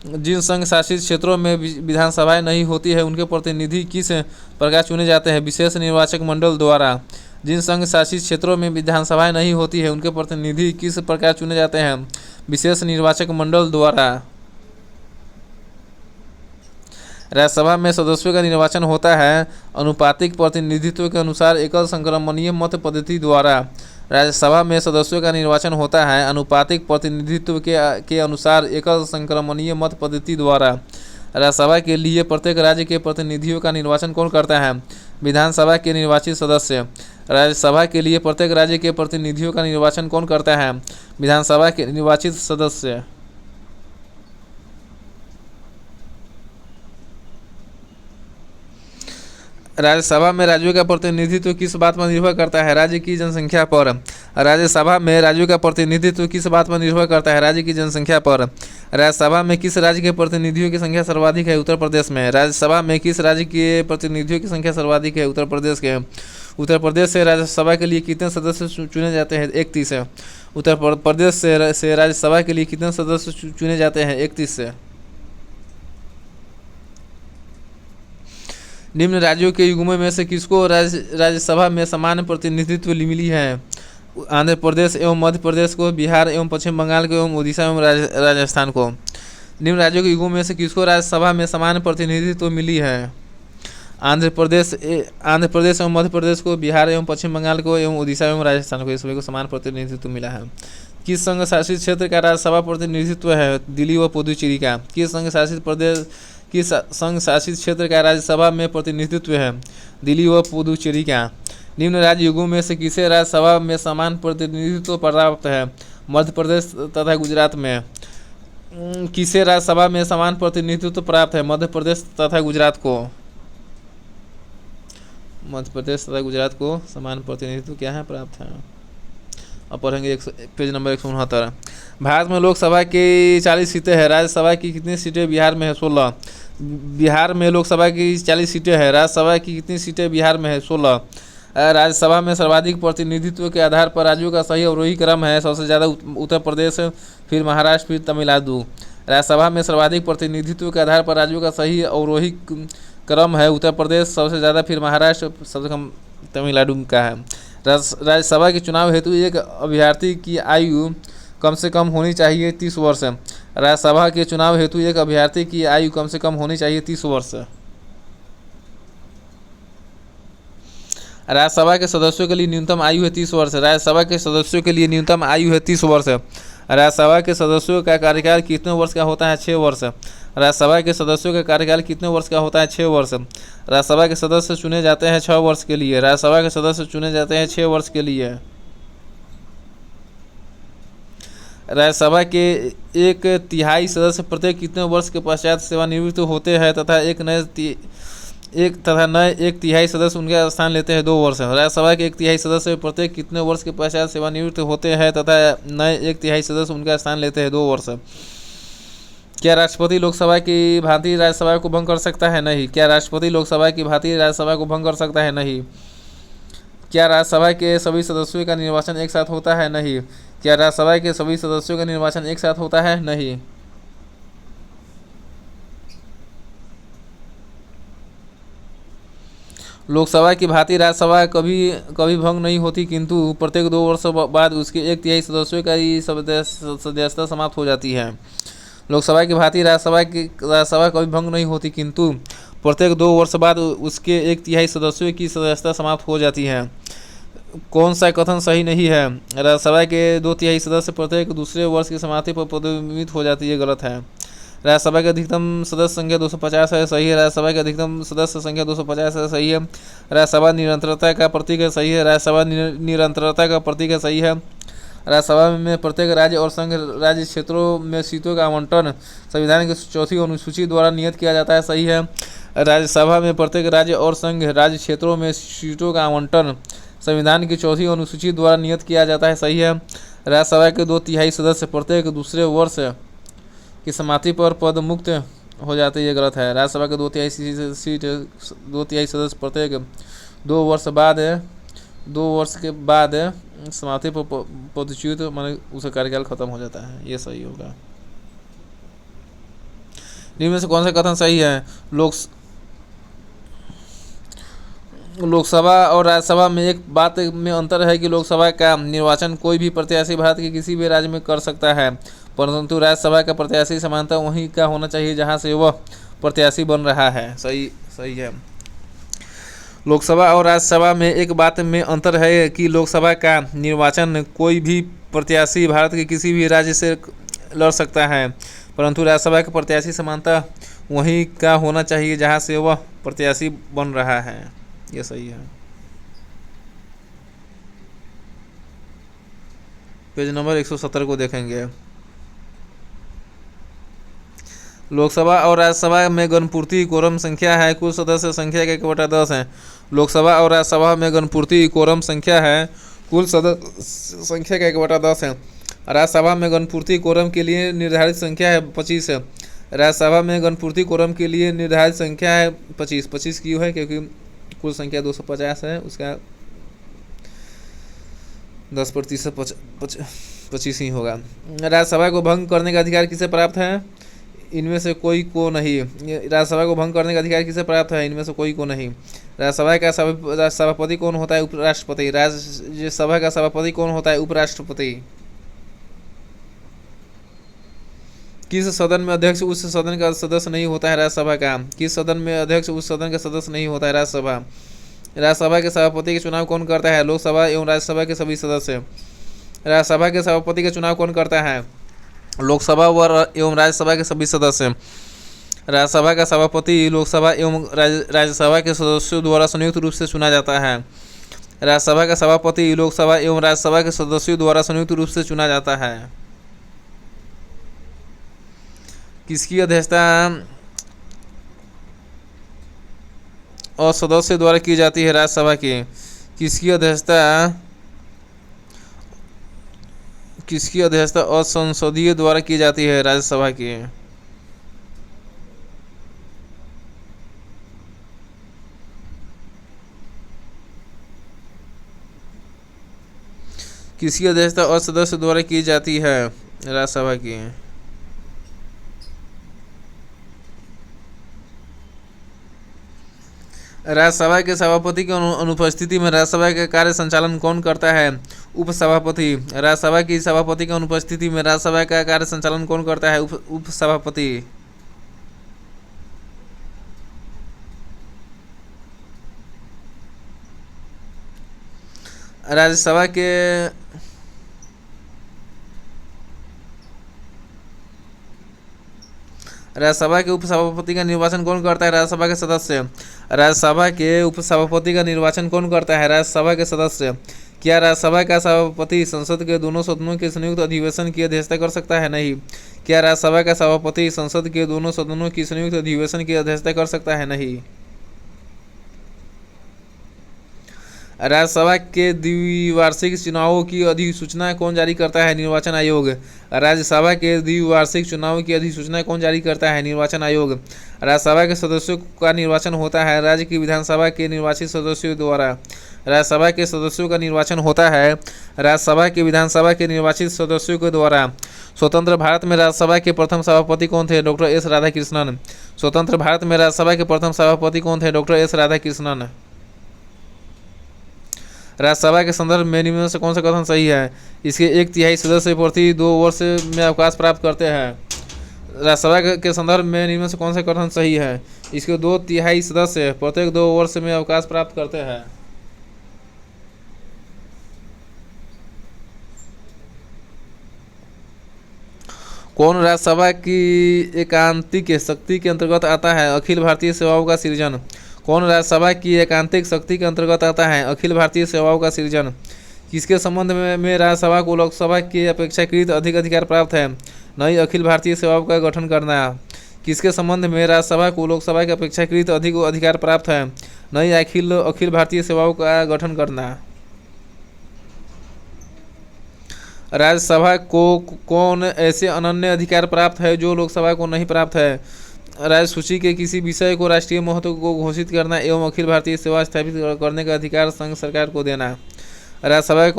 जिन संघ शासित क्षेत्रों में विधानसभाएं नहीं होती है उनके प्रतिनिधि किस प्रकार चुने जाते हैं? विशेष निर्वाचक मंडल द्वारा। जिन संघ शासित क्षेत्रों में विधानसभाएं नहीं होती है उनके प्रतिनिधि किस प्रकार चुने जाते हैं? विशेष निर्वाचक मंडल द्वारा। राज्यसभा में सदस्यों का निर्वाचन होता है अनुपातिक प्रतिनिधित्व के अनुसार एकल संक्रमणीय मत पद्धति द्वारा। राज्यसभा में सदस्यों का निर्वाचन होता है अनुपातिक प्रतिनिधित्व के अनुसार एकल संक्रमणीय मत पद्धति द्वारा। राज्यसभा के लिए प्रत्येक राज्य के प्रतिनिधियों का निर्वाचन कौन करता है? विधानसभा के निर्वाचित सदस्य। राज्यसभा के लिए प्रत्येक राज्य के प्रतिनिधियों का निर्वाचन कौन करता है? विधानसभा के निर्वाचित सदस्य। राज्यसभा में राज्यों का प्रतिनिधित्व किस बात पर निर्भर करता है? राज्य की जनसंख्या पर। राज्यसभा में राज्यों का प्रतिनिधित्व किस बात पर निर्भर करता है? राज्य की जनसंख्या पर। राज्यसभा में किस राज्य के प्रतिनिधियों की संख्या सर्वाधिक है? उत्तर प्रदेश में। राज्यसभा में किस राज्य के प्रतिनिधियों की संख्या सर्वाधिक है? उत्तर प्रदेश के। उत्तर प्रदेश से राज्यसभा के लिए कितने सदस्य चुने जाते हैं? 31 से। उत्तर प्रदेश से राज्यसभा के लिए कितने सदस्य चुने जाते हैं? 31 से। निम्न राज्यों के युग्मों में से किसको राज्यसभा में समान प्रतिनिधित्व मिली है? आंध्र प्रदेश एवं मध्य प्रदेश को, बिहार एवं पश्चिम बंगाल को एवं उड़ीसा एवं राजस्थान को। निम्न राज्यों के युग्मों में से किसको राज्यसभा में समान प्रतिनिधित्व मिली है? आंध्र प्रदेश एवं मध्य प्रदेश को, बिहार एवं पश्चिम बंगाल को एवं उड़ीसा एवं राजस्थान को, इस सभी को समान प्रतिनिधित्व मिला है। किस संघ शासित क्षेत्र का राज्यसभा प्रतिनिधित्व है? दिल्ली व पुदुचेरी का। किस संघ शासित क्षेत्र का राज्यसभा में प्रतिनिधित्व है? दिल्ली व पुदुचेरी का। निम्न राज्य युगों में से किसे राज्यसभा में समान प्रतिनिधित्व प्राप्त है? मध्य प्रदेश तथा गुजरात में। किसे राज्यसभा में समान प्रतिनिधित्व प्राप्त है? मध्य प्रदेश तथा गुजरात को। मध्य प्रदेश तथा गुजरात को समान प्रतिनिधित्व क्या है? प्राप्त है। अब पढ़ेंगे पेज नंबर 169। भारत में लोकसभा की 40 सीटें हैं। राज्यसभा की कितनी सीटें? बिहार में है 16। बिहार में लोकसभा की 40 सीटें हैं। राज्यसभा की कितनी सीटें? बिहार में है 16। राज्यसभा में सर्वाधिक प्रतिनिधित्व के आधार पर राज्यों का सही अवरोही क्रम है। सबसे ज़्यादा उत्तर प्रदेश, फिर महाराष्ट्र, फिर तमिलनाडु। राज्यसभा में सर्वाधिक प्रतिनिधित्व के आधार पर राज्यों का सही अवरोही क्रम है। उत्तर प्रदेश सबसे ज़्यादा, फिर महाराष्ट्र, सबसे कम तमिलनाडु का है। राज्यसभा के चुनाव हेतु एक अभ्यर्थी की आयु कम से कम होनी चाहिए 30 वर्ष। राज्यसभा के चुनाव हेतु एक अभ्यर्थी की आयु कम से कम होनी चाहिए 30 वर्ष। राज्यसभा के सदस्यों के लिए न्यूनतम आयु है 30 वर्ष। राज्यसभा के सदस्यों के लिए न्यूनतम आयु है 30 वर्ष। राज्यसभा के सदस्यों का कार्यकाल कितने वर्ष का होता है? 6 वर्ष। राज्यसभा के सदस्यों का कार्यकाल कितने वर्ष का होता है? 6 वर्ष। राज्यसभा के सदस्य चुने जाते हैं 6 वर्ष के लिए। राज्यसभा के सदस्य चुने जाते हैं 6 वर्ष के लिए। राज्यसभा के 1/3 सदस्य प्रत्येक कितने वर्ष के पश्चात सेवानिवृत्त होते हैं तथा नए 1/3 सदस्य उनका स्थान लेते हैं 2 वर्ष। राज्यसभा के 1/3 सदस्य प्रत्येक कितने वर्ष के पश्चात सेवानिवृत्त होते हैं तथा नए 1/3 सदस्य उनका स्थान लेते हैं 2 वर्ष। क्या राष्ट्रपति लोकसभा की भांति राज्यसभा को भंग कर सकता है? नहीं। क्या राष्ट्रपति लोकसभा की भांति राज्यसभा को भंग कर सकता है? नहीं। क्या राज्यसभा के सभी सदस्यों का निर्वाचन एक साथ होता है? नहीं। क्या राज्यसभा के सभी सदस्यों का निर्वाचन एक साथ होता है? नहीं। लोकसभा की भांति राज्यसभा कभी भंग नहीं होती, किंतु प्रत्येक 2 वर्ष बाद उसके 1/3 सदस्यों का ही सदस्यता समाप्त हो जाती है। लोकसभा की भांति राज्यसभा कभी भंग नहीं होती, किंतु प्रत्येक 2 वर्ष बाद उसके 1/3 सदस्यों की सदस्यता समाप्त हो जाती है। कौन सा कथन सही नहीं है? राज्यसभा के 2/3 सदस्य प्रत्येक दूसरे वर्ष की समाप्ति पर पदोन्नत हो जाती है, गलत है। राज्यसभा की अधिकतम सदस्य संख्या 250 है, सही है। राज्यसभा की अधिकतम सदस्य संख्या 250 है, सही है। राज्यसभा निरंतरता का प्रतीक है, सही है। राज्यसभा निरंतरता का प्रतीक है, सही है। राज्यसभा में प्रत्येक राज्य और संघ राज्य क्षेत्रों में सीटों का आवंटन संविधान की 4वीं अनुसूची द्वारा नियत किया जाता है, सही है। राज्यसभा में प्रत्येक राज्य और संघ राज्य क्षेत्रों में सीटों का आवंटन संविधान की 4वीं अनुसूची द्वारा नियत किया जाता है, सही है। राज्यसभा के 2/3 सदस्य प्रत्येक दूसरे वर्ष की समाप्ति पर पद मुक्त हो जाते, ये गलत है। राज्यसभा के 2/3 सदस्य प्रत्येक 2 वर्ष के बाद समाप्ति पर पदच्युत माने उसका कार्यकाल खत्म हो जाता है, ये सही होगा। निम्न में से कौन सा कथन सही है? लोकसभा और राज्यसभा में एक बात में अंतर है कि लोकसभा का निर्वाचन कोई भी प्रत्याशी भारत के किसी भी राज्य में कर सकता है, परंतु राज्यसभा का प्रत्याशी समानता वहीं का होना चाहिए जहां से वह प्रत्याशी बन रहा है। सही है। लोकसभा और राज्यसभा में एक बात में अंतर है कि लोकसभा का निर्वाचन कोई भी प्रत्याशी भारत के किसी भी राज्य से लड़ सकता है, परंतु राज्यसभा का प्रत्याशी समानता वहीं का होना चाहिए जहां से वह प्रत्याशी बन रहा है, ये सही है। पेज नंबर 170 को देखेंगे। लोकसभा और राज्यसभा में गणपूर्ति कोरम संख्या है, कुल सदस्य संख्या का 1/10 है। लोकसभा और राज्यसभा में गणपूर्ति कोरम संख्या है, कुल सदस्य संख्या का 1/10 है। राज्यसभा में गणपूर्ति कोरम के लिए निर्धारित संख्या है 25 है। राज्यसभा में गणपूर्ति कोरम के लिए निर्धारित संख्या है 25 क्यों है? क्योंकि कुल संख्या 250 है, उसका 10% 25 ही होगा। राज्यसभा को भंग करने का अधिकार किसे प्राप्त है? इनमें से कोई को नहीं। राज्यसभा को भंग करने का अधिकार किसे प्राप्त है? इनमें से कोई को नहीं। राज्यसभा का सभापति कौन होता है? उपराष्ट्रपति। राज्यसभा का सभापति कौन होता है? उपराष्ट्रपति। किस सदन में अध्यक्ष उस सदन का सदस्य नहीं होता है? राज्यसभा का। किस सदन में अध्यक्ष उस सदन का सदस्य नहीं होता है? राज्यसभा। राज्यसभा के सभापति के चुनाव कौन करता है? लोकसभा एवं राज्यसभा के सभी सदस्य। राज्यसभा के सभापति के चुनाव कौन करता है? लोकसभा एवं राज्यसभा के सभी सदस्य। राज्यसभा का सभापति लोकसभा एवं राज्यसभा के सदस्यों द्वारा संयुक्त रूप से चुना जाता है। राज्यसभा का सभापति लोकसभा एवं राज्यसभा के सदस्यों द्वारा संयुक्त रूप से चुना जाता है। किसकी अध्यक्षता और सदस्य द्वारा की जाती है? राज्यसभा की। किसकी अध्यक्षता किसकी अध्यक्षता असंसदीय द्वारा की जाती है? राज्यसभा की। किसकी अध्यक्षता असदस्य द्वारा की जाती है? राज्यसभा की। राज्यसभा के सभापति की अनुपस्थिति में राज्यसभा का कार्य संचालन कौन करता है? उपसभापति। राज्यसभा की सभापति की अनुपस्थिति में राज्यसभा का कार्य संचालन कौन करता है? उपसभापति। राज्यसभा के उपसभापति का निर्वाचन कौन करता है? राज्यसभा के सदस्य। राज्यसभा के उपसभापति का निर्वाचन कौन करता है? राज्यसभा के सदस्य। क्या राज्यसभा का सभापति संसद के दोनों सदनों के संयुक्त अधिवेशन की अध्यक्षता कर सकता है? नहीं। क्या राज्यसभा का सभापति संसद के दोनों सदनों की संयुक्त अधिवेशन की अध्यक्षता कर सकता है? नहीं। राज्यसभा के द्विवार्षिक चुनावों की अधिसूचना कौन जारी करता है? निर्वाचन आयोग। राज्यसभा के द्विवार्षिक चुनाव की अधिसूचना कौन जारी करता है? निर्वाचन आयोग। राज्यसभा के सदस्यों का निर्वाचन होता है राज्य की विधानसभा के निर्वाचित सदस्यों द्वारा। राज्यसभा के सदस्यों का निर्वाचन होता है राज्यसभा के विधानसभा के निर्वाचित सदस्यों के द्वारा। स्वतंत्र भारत में राज्यसभा के प्रथम सभापति कौन थे? Doctor S Radhakrishnan. स्वतंत्र भारत में राज्यसभा के प्रथम सभापति कौन थे? Doctor S Radhakrishnan. राज्यसभा के संदर्भ में निम्न से कौन सा कथन सही है? इसके 1/3 सदस्य प्रति 2 वर्ष में अवकाश प्राप्त करते हैं। राज्यसभा के संदर्भ में निम्न से कौन सा कथन सही है? इसके 2/3 सदस्य प्रत्येक 2 वर्ष में अवकाश प्राप्त करते हैं। कौन राज्यसभा की एकांतिक शक्ति के अंतर्गत आता है? अखिल भारतीय सेवाओं का सृजन। कौन राज्यसभा की एकांतिक शक्ति के अंतर्गत आता है? अखिल भारतीय सेवाओं का सृजन। किसके संबंध में राज्यसभा को लोकसभा की अपेक्षाकृत अधिक अधिकार प्राप्त है? नई अखिल भारतीय सेवाओं का गठन करना। किसके संबंध में राज्यसभा को लोकसभा की अपेक्षाकृत अधिक अधिकार प्राप्त है? नई अखिल भारतीय सेवाओं का गठन करना। राज्यसभा को कौन ऐसे अनन्य अधिकार प्राप्त है जो लोकसभा को नहीं प्राप्त है? राज्य सूची के किसी विषय को राष्ट्रीय महत्व को घोषित करना एवं अखिल भारतीय सेवा स्थापित करने का अधिकार संघ सरकार को देना। राज्यसभा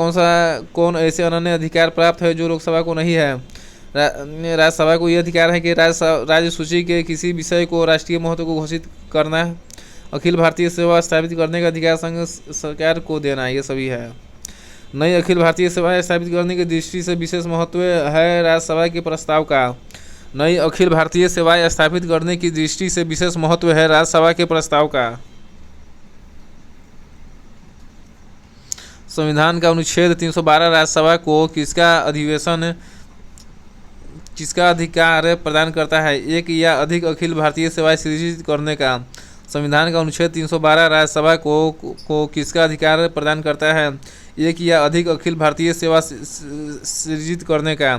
कौन ऐसे अनन्य अधिकार प्राप्त है जो लोकसभा को नहीं है? राज्यसभा को यह अधिकार है कि राज्य सूची के किसी विषय को राष्ट्रीय महत्व को घोषित करना, अखिल भारतीय सेवा स्थापित करने का अधिकार संघ सरकार को देना। ये सभी है। नई अखिल भारतीय सेवाएं स्थापित करने की दृष्टि से विशेष महत्व है राज्यसभा के प्रस्ताव का। नई अखिल भारतीय सेवाएं स्थापित करने की दृष्टि से विशेष महत्व है राज्यसभा के प्रस्ताव का। संविधान का अनुच्छेद 312 राज्यसभा को किसका अधिकार प्रदान करता है? एक या अधिक अखिल भारतीय सेवाएं सृजित करने का। संविधान का अनुच्छेद 312 राज्यसभा को किसका अधिकार प्रदान करता है? एक या अधिक अखिल भारतीय सेवा सृजित करने का।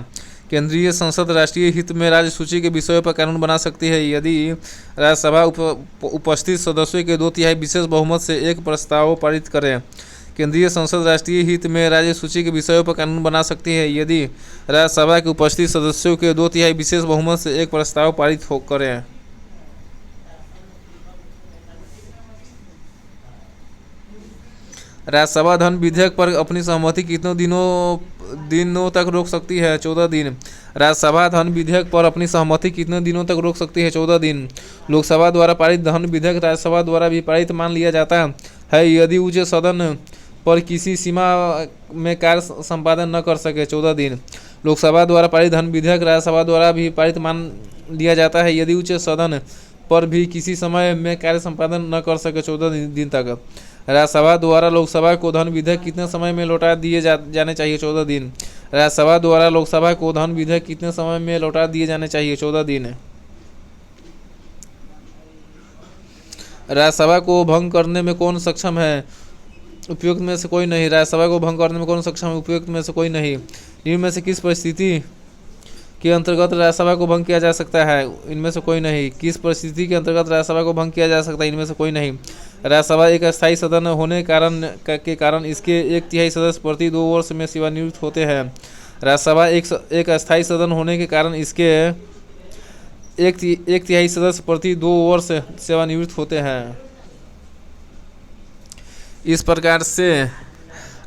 केंद्रीय संसद राष्ट्रीय हित में राज्य सूची के विषयों पर कानून बना सकती है यदि राज्यसभा उपस्थित सदस्यों के 2/3 विशेष बहुमत से एक प्रस्ताव पारित करे। केंद्रीय संसद राष्ट्रीय हित में राज्य सूची के विषयों पर कानून बना सकती है यदि राज्यसभा के उपस्थित सदस्यों के 2/3 विशेष बहुमत से एक प्रस्ताव पारित करें। राज्यसभा धन विधेयक पर अपनी सहमति कितने दिनों तक रोक सकती है? 14 दिन। राज्यसभा धन विधेयक पर अपनी सहमति कितने दिनों तक रोक सकती है? 14 दिन। लोकसभा द्वारा पारित धन विधेयक राज्यसभा द्वारा भी पारित मान लिया जाता है यदि उच्च सदन पर किसी सीमा में कार्य संपादन न कर सके। 14 दिन। लोकसभा द्वारा पारित धन विधेयक राज्यसभा द्वारा भी पारित मान लिया जाता है यदि उच्च सदन पर भी किसी समय में कार्य संपादन न कर सके। 14 दिन तक। राज्यसभा द्वारा लोकसभा को धन विधेयक कितने समय में लौटा दिए जाने चाहिए? 14 दिन। राज्यसभा द्वारा लोकसभा को धन विधेयक कितने समय में लौटा दिए जाने चाहिए? 14 दिन। राज्यसभा को भंग करने में कौन सक्षम है? उपयुक्त में से कोई नहीं। राज्यसभा को भंग करने में कौन सक्षम है? उपयुक्त में से कोई नहीं। निम्न में से किस परिस्थिति के अंतर्गत राज्यसभा को भंग किया जा सकता है? इनमें से कोई नहीं। किस परिस्थिति के अंतर्गत राज्यसभा को भंग किया जा सकता है? इनमें से कोई नहीं। राज्यसभा एक अस्थायी सदन होने के कारण इसके 1/3 सदस्य प्रति 2 वर्ष में सेवानिवृत्त होते हैं। राज्यसभा एक अस्थायी सदन होने के कारण इसके एक तिहाई सदस्य प्रति 2 वर्ष सेवानिवृत्त होते हैं। इस प्रकार से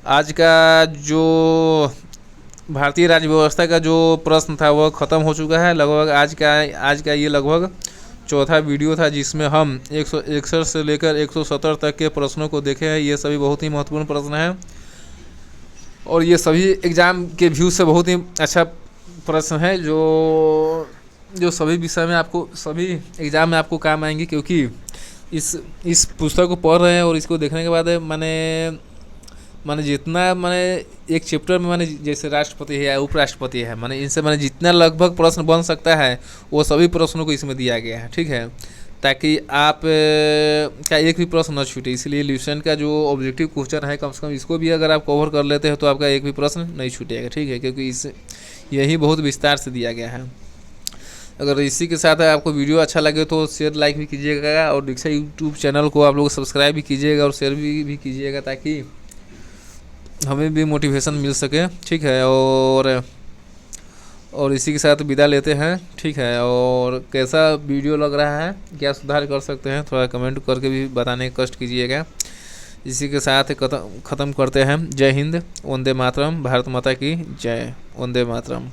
आज का जो भारतीय राज्य व्यवस्था का जो प्रश्न था वह ख़त्म हो चुका है। लगभग आज का ये लगभग चौथा वीडियो था जिसमें हम 161 से लेकर 170 तक के प्रश्नों को देखे हैं। ये सभी बहुत ही महत्वपूर्ण प्रश्न हैं और ये सभी एग्ज़ाम के व्यू से बहुत ही अच्छा प्रश्न है जो सभी विषय में आपको सभी एग्ज़ाम में आपको काम आएंगे, क्योंकि इस पुस्तक को पढ़ रहे हैं और इसको देखने के बाद माने जितना माने एक चैप्टर में माने जैसे राष्ट्रपति है या उपराष्ट्रपति है, माने इनसे माने जितना लगभग प्रश्न बन सकता है वो सभी प्रश्नों को इसमें दिया गया है। ठीक है, ताकि आप का एक भी प्रश्न न छूटे। इसलिए ल्यूसेंट का जो ऑब्जेक्टिव क्वेश्चन है कम से कम इसको भी अगर आप कवर कर लेते हो तो आपका एक भी प्रश्न नहीं छूटेगा। ठीक है, क्योंकि यही बहुत विस्तार से दिया गया है। अगर इसी के साथ आपको वीडियो अच्छा लगे तो शेयर लाइक भी कीजिएगा और दीक्षा यूट्यूब चैनल को आप लोग सब्सक्राइब भी कीजिएगा और शेयर भी कीजिएगा ताकि हमें भी मोटिवेशन मिल सके। ठीक है, और इसी के साथ विदा लेते हैं। ठीक है, और कैसा वीडियो लग रहा है, क्या सुधार कर सकते हैं, थोड़ा कमेंट करके भी बताने का कष्ट कीजिएगा। इसी के साथ ख़त्म करते हैं। जय हिंद, वंदे मातरम, भारत माता की जय, वंदे मातरम।